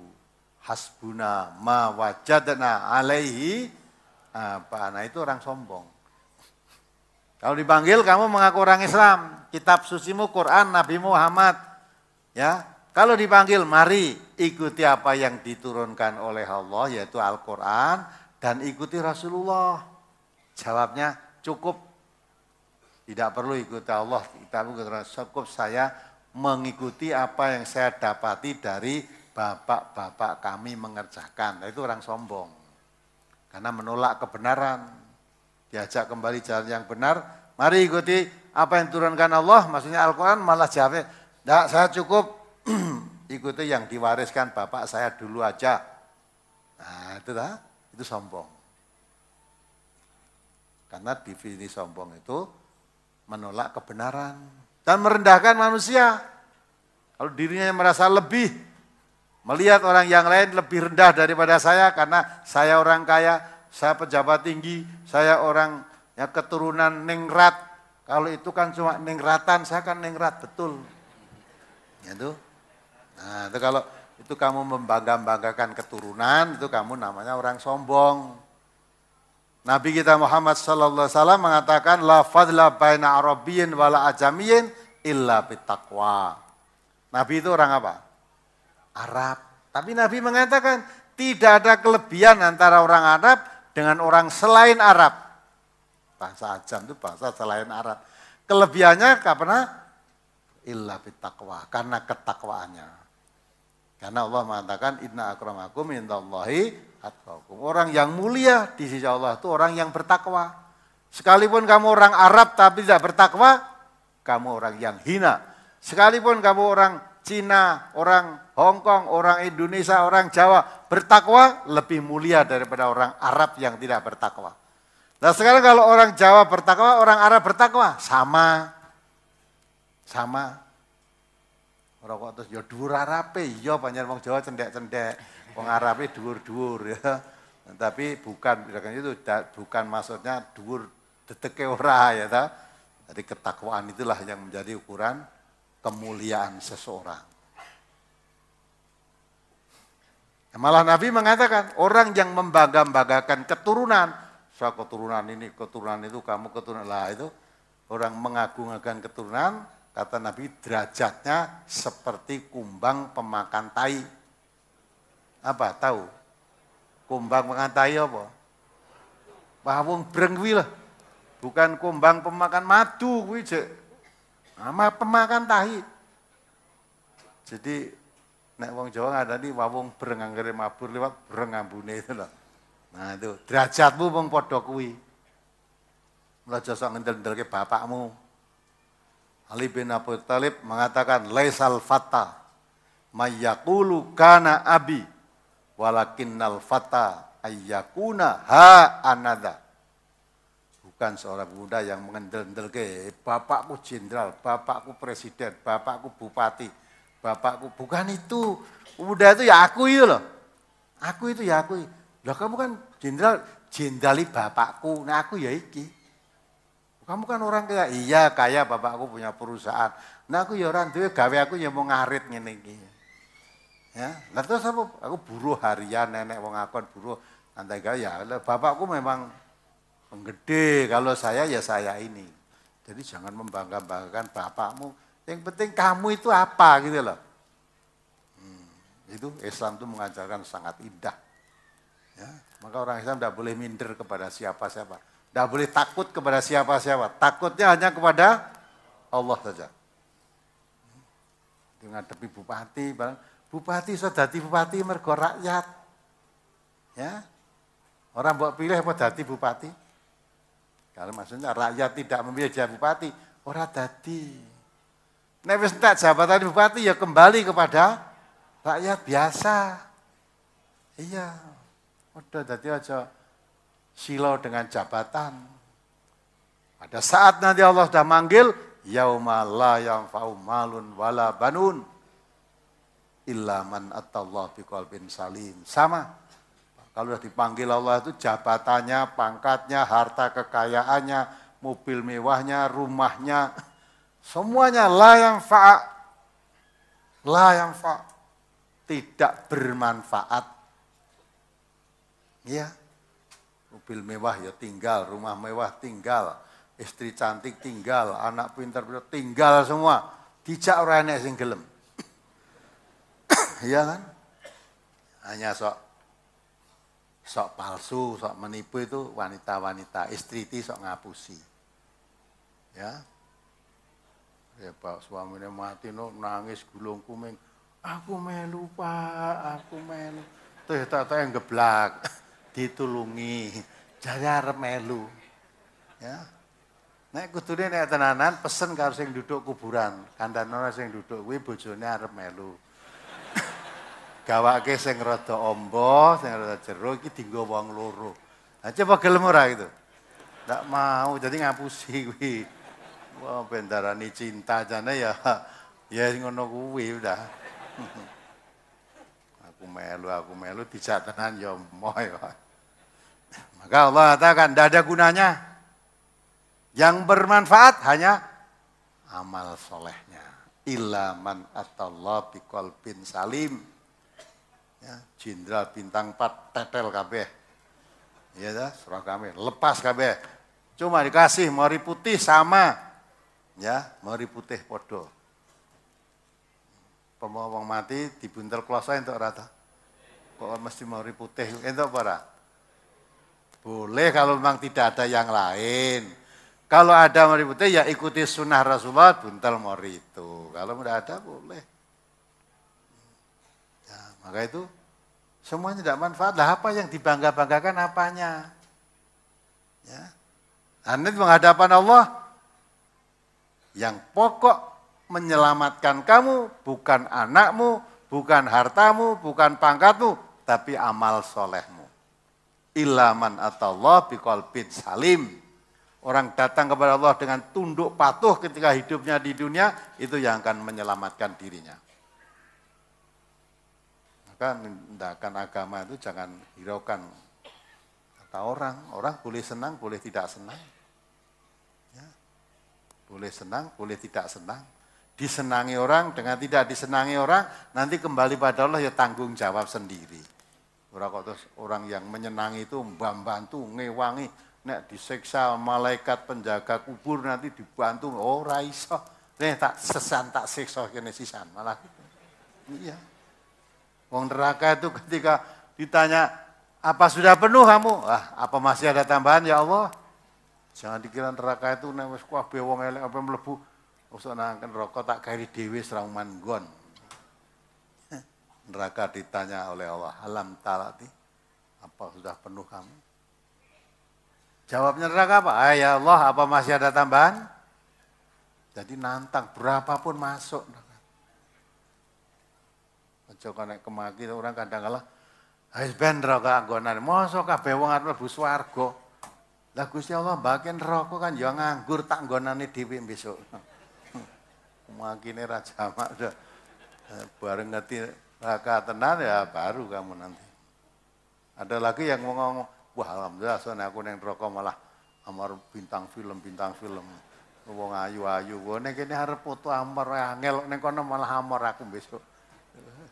hasbuna ma wajadna alaihi. Nah itu orang sombong. Kalau dipanggil kamu mengaku orang Islam, kitab sucimu Quran Nabi Muhammad. Ya, kalau dipanggil mari ikuti apa yang diturunkan oleh Allah yaitu Al-Qur'an dan ikuti Rasulullah. Jawabnya cukup. Tidak perlu ikuti Allah, cukup saya mengikuti apa yang saya dapati dari bapak-bapak kami mengerjakan. Nah, itu orang sombong. Karena menolak kebenaran. Diajak kembali jalan yang benar, mari ikuti apa yang diturunkan Allah, maksudnya Al-Quran, malah jawabnya, saya cukup ikuti yang diwariskan bapak saya dulu aja. Nah, itu sombong. Karena definisi sombong itu menolak kebenaran dan merendahkan manusia. Kalau dirinya merasa lebih, melihat orang yang lain lebih rendah daripada saya karena saya orang kaya, saya pejabat tinggi, saya orang yang keturunan ningrat. Kalau itu kan cuma ningratan, saya kan ningrat betul. Gitu. Nah, itu kalau itu kamu membanggakan keturunan, itu kamu namanya orang sombong. Nabi kita Muhammad sallallahu alaihi wasallam mengatakan la fadla baina arabiyyin wala ajamiyyin illa bittaqwa. Nabi itu orang apa? Arab. Tapi Nabi mengatakan tidak ada kelebihan antara orang Arab dengan orang selain Arab. Bahasa ajam itu bahasa selain Arab. Kelebihannya karena illa bittaqwa, karena ketakwaannya. Karena Allah mengatakan inna akramakum indallahi atqakum. Orang yang mulia di sisi Allah itu orang yang bertakwa. Sekalipun kamu orang Arab tapi tidak bertakwa, kamu orang yang hina. Sekalipun kamu orang Cina, orang Hong Kong, orang Indonesia, orang Jawa bertakwa lebih mulia daripada orang Arab yang tidak bertakwa. Nah sekarang kalau orang Jawa bertakwa, orang Arab bertakwa, sama. Rokok terus ya dhuwur Arabe, iya panjenengan wong Jawa cendek-cendek, wong Arabe dhuwur-dhuwur ya. Tapi bukan itu bukan maksudnya dhuwur dedeke ora ya ta. Jadi ketakwaan itulah yang menjadi ukuran kemuliaan seseorang. Malah Nabi mengatakan orang yang membangga-banggakan keturunan, saya keturunan ini, keturunan itu, kamu keturunan lah itu orang mengagung-agungkan keturunan. Kata Nabi derajatnya seperti kumbang pemakan tai. Apa? Tahu? Kumbang pemakan tai apa? Wawung breng kuwi lah. Bukan kumbang pemakan madu kuwi jek. Nama pemakan tahi. Jadi nek wong Jawa ngadani wawung breng anggere mabur liwat breng ambune itu lho. Nah itu derajatmu wong padha kuwi. Ora aja sok ngendel-ngendelke bapakmu. Ali bin Abi Thalib mengatakan laisal fata mayyaqulu kana abi walakinnal fata ayyakuna ha anada. Bukan seorang pemuda yang mengendel-endelke bapakku jenderal, bapakku presiden, bapakku bupati, bapakku bukan itu. Pemuda itu ya aku itu loh. Aku itu ya aku. Lah kamu kan jenderali bapakku. Nah aku ya iki. Kamu kan orang kaya, iya kaya bapakku punya perusahaan. Nah aku ya orang duwe gawe aku ya mau ngarit ngene iki. Ya, lah terus aku buruh harian nenek wong akon buruh antai gawe ya. Bapakku memang penggede, kalau saya ya saya ini. Jadi jangan membangga-banggakan bapakmu. Yang penting kamu itu apa gitu loh. Itu Islam itu mengajarkan sangat indah. Ya, maka orang Islam tidak boleh minder kepada siapa-siapa. Tidak boleh takut kepada siapa-siapa. Takutnya hanya kepada Allah saja. Menghadapi bupati, bupati sudah dadi bupati mergo rakyat. Ya. Orang mbok pilih apa dadi bupati? Kalau maksudnya rakyat tidak memilih jadi bupati, ora dadi. Nek wis entek jabatan bupati ya kembali kepada rakyat biasa. Iya. Udah dadi aja silau dengan jabatan. Pada saat nanti Allah sudah manggil, yauma la yanfa'u malun wala banun illa man atallah biqalbin salim. Sama. Kalau sudah dipanggil Allah itu jabatannya, pangkatnya, harta kekayaannya, mobil mewahnya, rumahnya, semuanya la yanfa'. Tidak bermanfaat. Iya. Mobil mewah ya tinggal, rumah mewah tinggal, istri cantik tinggal, anak pintar-pintar tinggal semua. Dijak ora enek sing gelem. Iya kan? Hanya sok palsu, sok menipu itu wanita-wanita, istri itu sok ngapusi. Ya. Ya Pak suaminya mati nangis gulung kuming. Aku melu Pak, aku melu. Tuh tak yang geblak. Ditulungi, jadi arep melu. Ya. Nek kudune nek tenanan pesen karo sing duduk kuburan, kandhane sing duduk kuwi bojone arep melu. gawake sing rada amba, sing rada jero iki dienggo wong loro. Lah coba gelem ora gitu. Ndak mau, jadi ngapusi kuwi. Wah, bendarani cinta jane ya ngono kuwi udah. Aku melu dijak tenan ya moh ya. Maka Allah katakan tidak ada gunanya. Yang bermanfaat hanya amal solehnya. Illa man atallah biqalbin salim. Ya, jenderal bintang 4 tetel kabeh. Ya dah, seragame lepas kabeh. Cuma dikasih mori putih sama. Ya, mori putih podo. Wong mati dibuntel kloso entuk rata. Kok mesti mori putih entuk apa ora? Boleh kalau memang tidak ada yang lain. Kalau ada mori putih ya ikuti sunnah Rasulullah buntel mori itu. Kalau tidak ada boleh. Ya, maka itu semuanya tidak manfaat. Lah apa yang dibangga-banggakan apanya? Ya. Anda menghadapan Allah yang pokok menyelamatkan kamu bukan anakmu, bukan hartamu, bukan pangkatmu, tapi amal solehmu. Illa man atallah biqalbin salim. Orang datang kepada Allah dengan tunduk patuh ketika hidupnya di dunia, itu yang akan menyelamatkan dirinya. Maka tindakan agama itu jangan hiraukan kata orang boleh senang, boleh tidak senang. Ya. Boleh senang, boleh tidak senang. Disenangi orang dengan tidak disenangi orang, nanti kembali pada Allah ya tanggung jawab sendiri. Orang yang menyenangi itu membantu, ngewangi, nek disiksa malaikat penjaga kubur nanti dibantu, ora iso. Nek tak sesan tak siksa kene sisan malah. Iya. Wong neraka itu ketika ditanya, apa sudah penuh kamu? Apa masih ada tambahan ya Allah? Jangan dikira neraka itu nek wis kabeh wong elek apa mlebu usah nangken rokok tak kari dhewe serang manggon. Neraka ditanya oleh Allah, alam talati, apa sudah penuh kamu? Jawabnya neraka apa? Ya Allah, apa masih ada tambahan? Jadi nantang, berapapun masuk. Aja nek kemaki orang kadang-kala wis ben neraka anggonan. Mosok kabeh wong arep mlebu swarga. Lah Gusti Allah bagian neraka kan ya nganggur tak nggonane dhewe besok. Makine ra jamak udah bareng ngerti neraka tenan ya baru kamu nanti. Ada lagi yang ngomong, wah alhamdulillah soalnya aku neng neraka malah amar bintang film. Wong ayu-ayu, nek kene arep foto amar angel neng kono malah amar aku besok.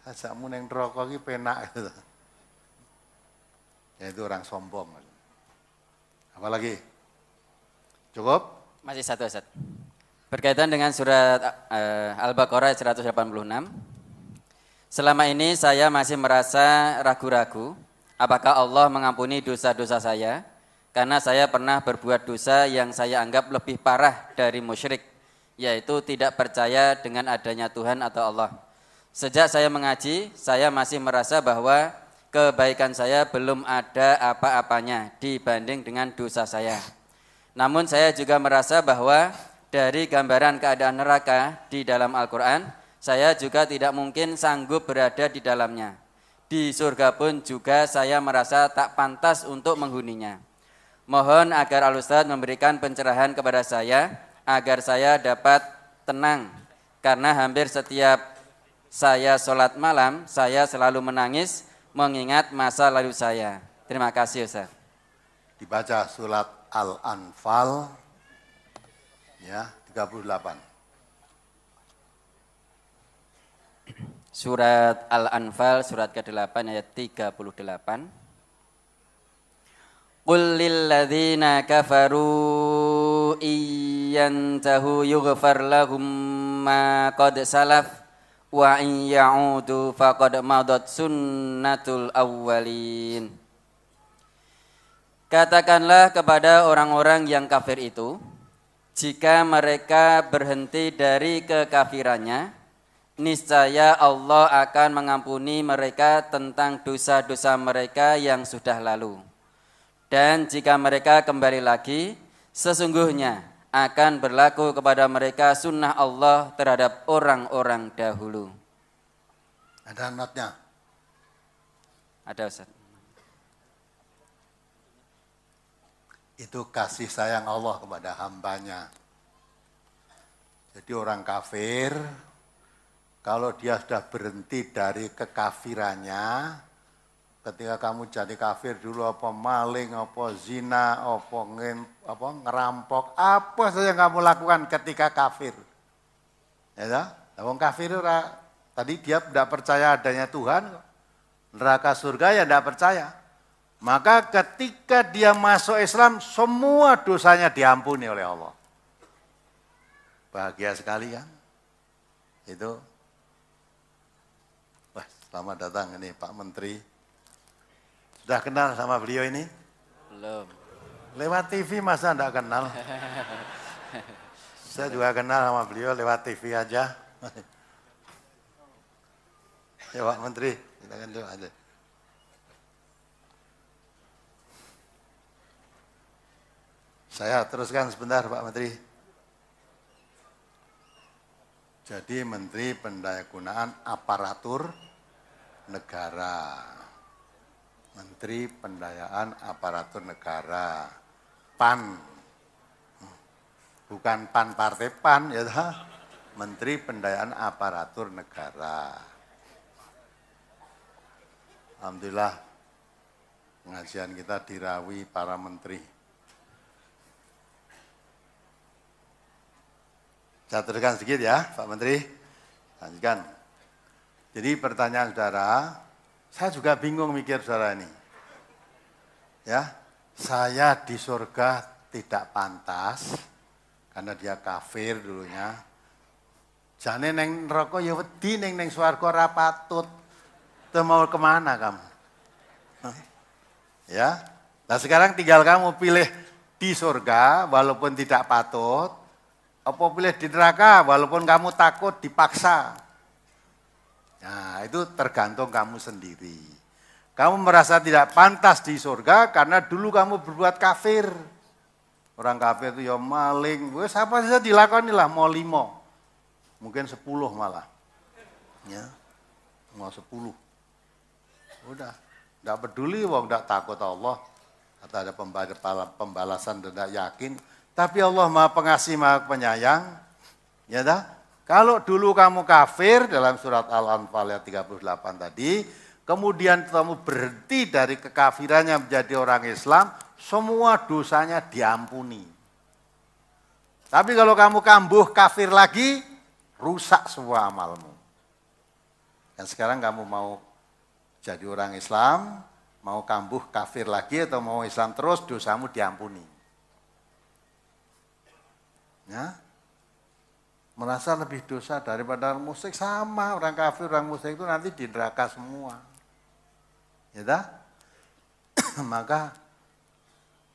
Ajakmu neng neraka iki penak gitu. Ya itu orang sombong. Apalagi? Cukup? Masih satu Ustaz. Berkaitan dengan surat Al-Baqarah 186. Selama ini saya masih merasa ragu-ragu apakah Allah mengampuni dosa-dosa saya karena saya pernah berbuat dosa yang saya anggap lebih parah dari musyrik, yaitu tidak percaya dengan adanya Tuhan atau Allah. Sejak saya mengaji, saya masih merasa bahwa kebaikan saya belum ada apa-apanya dibanding dengan dosa saya. Namun saya juga merasa bahwa dari gambaran keadaan neraka di dalam Al-Quran, saya juga tidak mungkin sanggup berada di dalamnya. Di surga pun juga saya merasa tak pantas untuk menghuninya. Mohon agar Al-Ustadz memberikan pencerahan kepada saya, agar saya dapat tenang. Karena hampir setiap saya sholat malam, saya selalu menangis mengingat masa lalu saya. Terima kasih Ustaz. Dibaca surat Al-Anfal ya 38. Surat Al-Anfal surat ke-8 ayat 38. Qul lil ladzina kafaru iyantahu yughfar lahum ma qad salaf wa in ya'udu faqad madat sunnatul awwalin. Katakanlah kepada orang-orang yang kafir itu, jika mereka berhenti dari kekafirannya, niscaya Allah akan mengampuni mereka tentang dosa-dosa mereka yang sudah lalu. Dan jika mereka kembali lagi, sesungguhnya akan berlaku kepada mereka sunnah Allah terhadap orang-orang dahulu. Ada notnya. Ada Ustaz. Itu kasih sayang Allah kepada hambanya. Jadi orang kafir, kalau dia sudah berhenti dari kekafirannya, ketika kamu jadi kafir dulu apa maling, apa zina, apa ngerampok, apa saja yang kamu lakukan ketika kafir. Ya, orang kafir tadi dia tidak percaya adanya Tuhan, neraka surga ya tidak percaya. Maka ketika dia masuk Islam, semua dosanya diampuni oleh Allah. Bahagia sekali kan? Itu. Wah, selamat datang ini Pak Menteri. Sudah kenal sama beliau ini? Belum. Lewat TV masa enggak kenal? Saya juga kenal sama beliau lewat TV aja. Ya Pak Menteri, kita kan doa aja. Saya teruskan sebentar Pak Menteri. Jadi Menteri Pendayagunaan Aparatur Negara. Menteri Pendayaan Aparatur Negara. PAN. Bukan PAN Partai PAN ya. Menteri Pendayaan Aparatur Negara. Alhamdulillah pengajian kita dirawi para menteri. Saya teruskan sedikit ya, Pak Menteri. Lanjutkan. Jadi pertanyaan saudara, saya juga bingung mikir saudara ini. Ya, saya di surga tidak pantas karena dia kafir dulunya. Jane neng neraka ya wedi, neng swarga ora patut. Tuh mau kemana kamu? Ya. Nah sekarang tinggal kamu pilih di surga walaupun tidak patut. Apa pilih di neraka walaupun kamu takut dipaksa. Nah itu tergantung kamu sendiri. Kamu merasa tidak pantas di surga karena dulu kamu berbuat kafir. Orang kafir itu ya maling. Wes apa saja dilakoni lah, mau 5. Mungkin 10 malah. Ya, mau 10. Udah, tidak peduli, wong tidak takut Allah. Atau ada pembalasan dan tidak yakin. Tapi Allah Maha Pengasih, Maha Penyayang. Ya dah. Kalau dulu kamu kafir dalam surat Al-Anfal ayat 38 tadi, kemudian kamu berhenti dari kekafirannya menjadi orang Islam, semua dosanya diampuni. Tapi kalau kamu kambuh kafir lagi, rusak semua amalmu. Dan sekarang kamu mau jadi orang Islam, mau kambuh kafir lagi atau mau Islam terus, dosamu diampuni. Ya, merasa lebih dosa daripada orang musyrik, sama orang kafir, orang musyrik itu nanti di neraka semua. Ya dah? Maka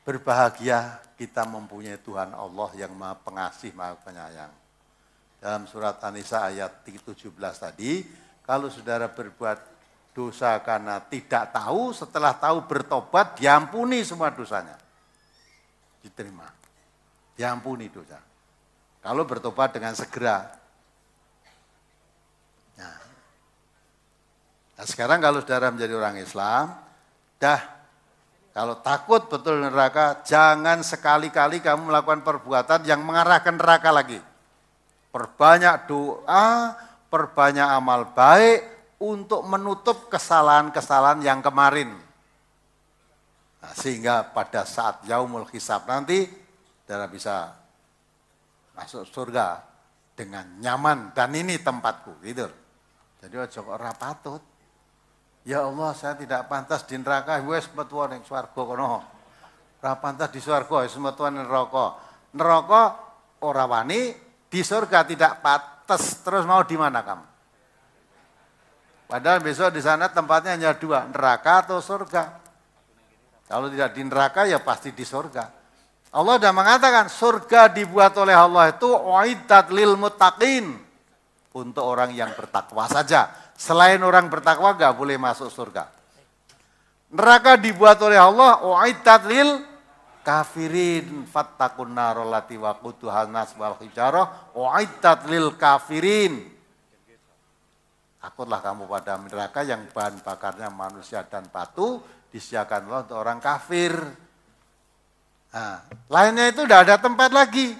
berbahagia kita mempunyai Tuhan Allah yang Maha Pengasih, Maha Penyayang. Dalam surat An-Nisa ayat 17 tadi, kalau saudara berbuat dosa karena tidak tahu, setelah tahu bertobat, diampuni semua dosanya. Diterima. Diampuni dosa. Kalau bertobat dengan segera. Nah sekarang kalau saudara menjadi orang Islam, kalau takut betul neraka, jangan sekali-kali kamu melakukan perbuatan yang mengarah ke neraka lagi. Perbanyak doa, perbanyak amal baik untuk menutup kesalahan-kesalahan yang kemarin. Nah, sehingga pada saat yaumul hisab nanti, saudara bisa masuk surga dengan nyaman dan ini tempatku gitu. Jadi ojo kok ora patut. Ya Allah, saya tidak pantas di neraka, wis metu ning swarga kono. Ora pantas di swarga, wis metu ning neraka. Neraka ora wani, di surga tidak pantas. Terus mau di mana kamu? Padahal besok di sana tempatnya hanya 2, neraka atau surga. Kalau tidak di neraka ya pasti di surga. Allah sudah mengatakan surga dibuat oleh Allah itu uiddat lil muttaqin, untuk orang yang bertakwa saja. Selain orang bertakwa enggak boleh masuk surga. Neraka dibuat oleh Allah uiddat lil kafirin, fattaqun narol lati waquduhan nas wal hijarah uiddat lil kafirin. Takutlah kamu pada neraka yang bahan bakarnya manusia dan batu, disediakan Allah untuk orang kafir. Nah, lainnya itu tidak ada tempat lagi.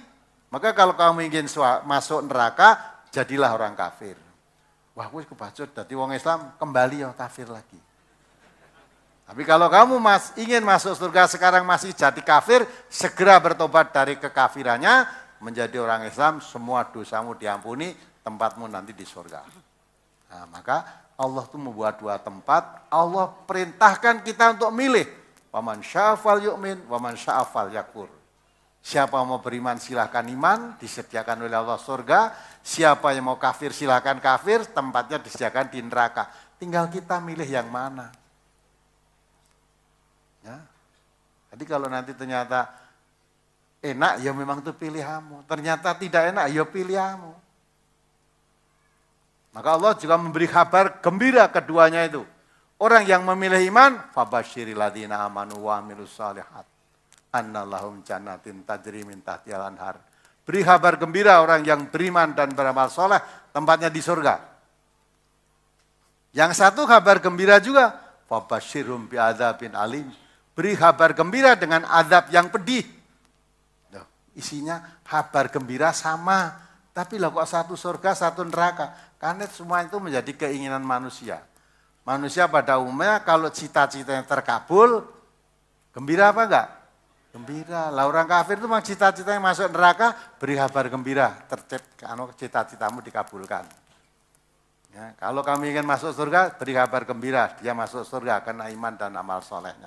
Maka kalau kamu ingin masuk neraka, jadilah orang kafir. Wah, aku kebacut, jadi orang Islam kembali ya kafir lagi. Tapi kalau kamu ingin masuk surga sekarang masih jadi kafir, segera bertobat dari kekafirannya, menjadi orang Islam, semua dosamu diampuni, tempatmu nanti di surga. Nah, maka Allah itu membuat dua tempat, Allah perintahkan kita untuk milih. Waman sya'afal yu'min, waman sya'afal yakfur. Siapa mau beriman silahkan iman, disediakan oleh Allah surga. Siapa yang mau kafir silahkan kafir, tempatnya disediakan di neraka. Tinggal kita milih yang mana. Ya. Jadi kalau nanti ternyata enak, ya memang itu pilihanmu. Ternyata tidak enak, ya pilihanmu. Maka Allah juga memberi kabar gembira keduanya itu. Orang yang memilih iman, fabashiril ladzina amanu wa amilus shalihat. Annalahum jannatin tajri min tahtihal anhar. Beri kabar gembira orang yang beriman dan beramal soleh, tempatnya di surga. Yang satu kabar gembira juga, fabashirhum bi'adzabin alim. Beri kabar gembira dengan azab yang pedih. Isinya kabar gembira sama, tapi lah kok satu surga, satu neraka. Karena semua itu menjadi keinginan manusia. Manusia pada umumnya kalau cita-citanya terkabul, gembira apa enggak? Gembira. Lah orang kafir itu memang cita-citanya masuk neraka, beri kabar gembira, kalau cita-citamu dikabulkan. Ya, kalau kami ingin masuk surga, beri kabar gembira, dia masuk surga karena iman dan amal solehnya.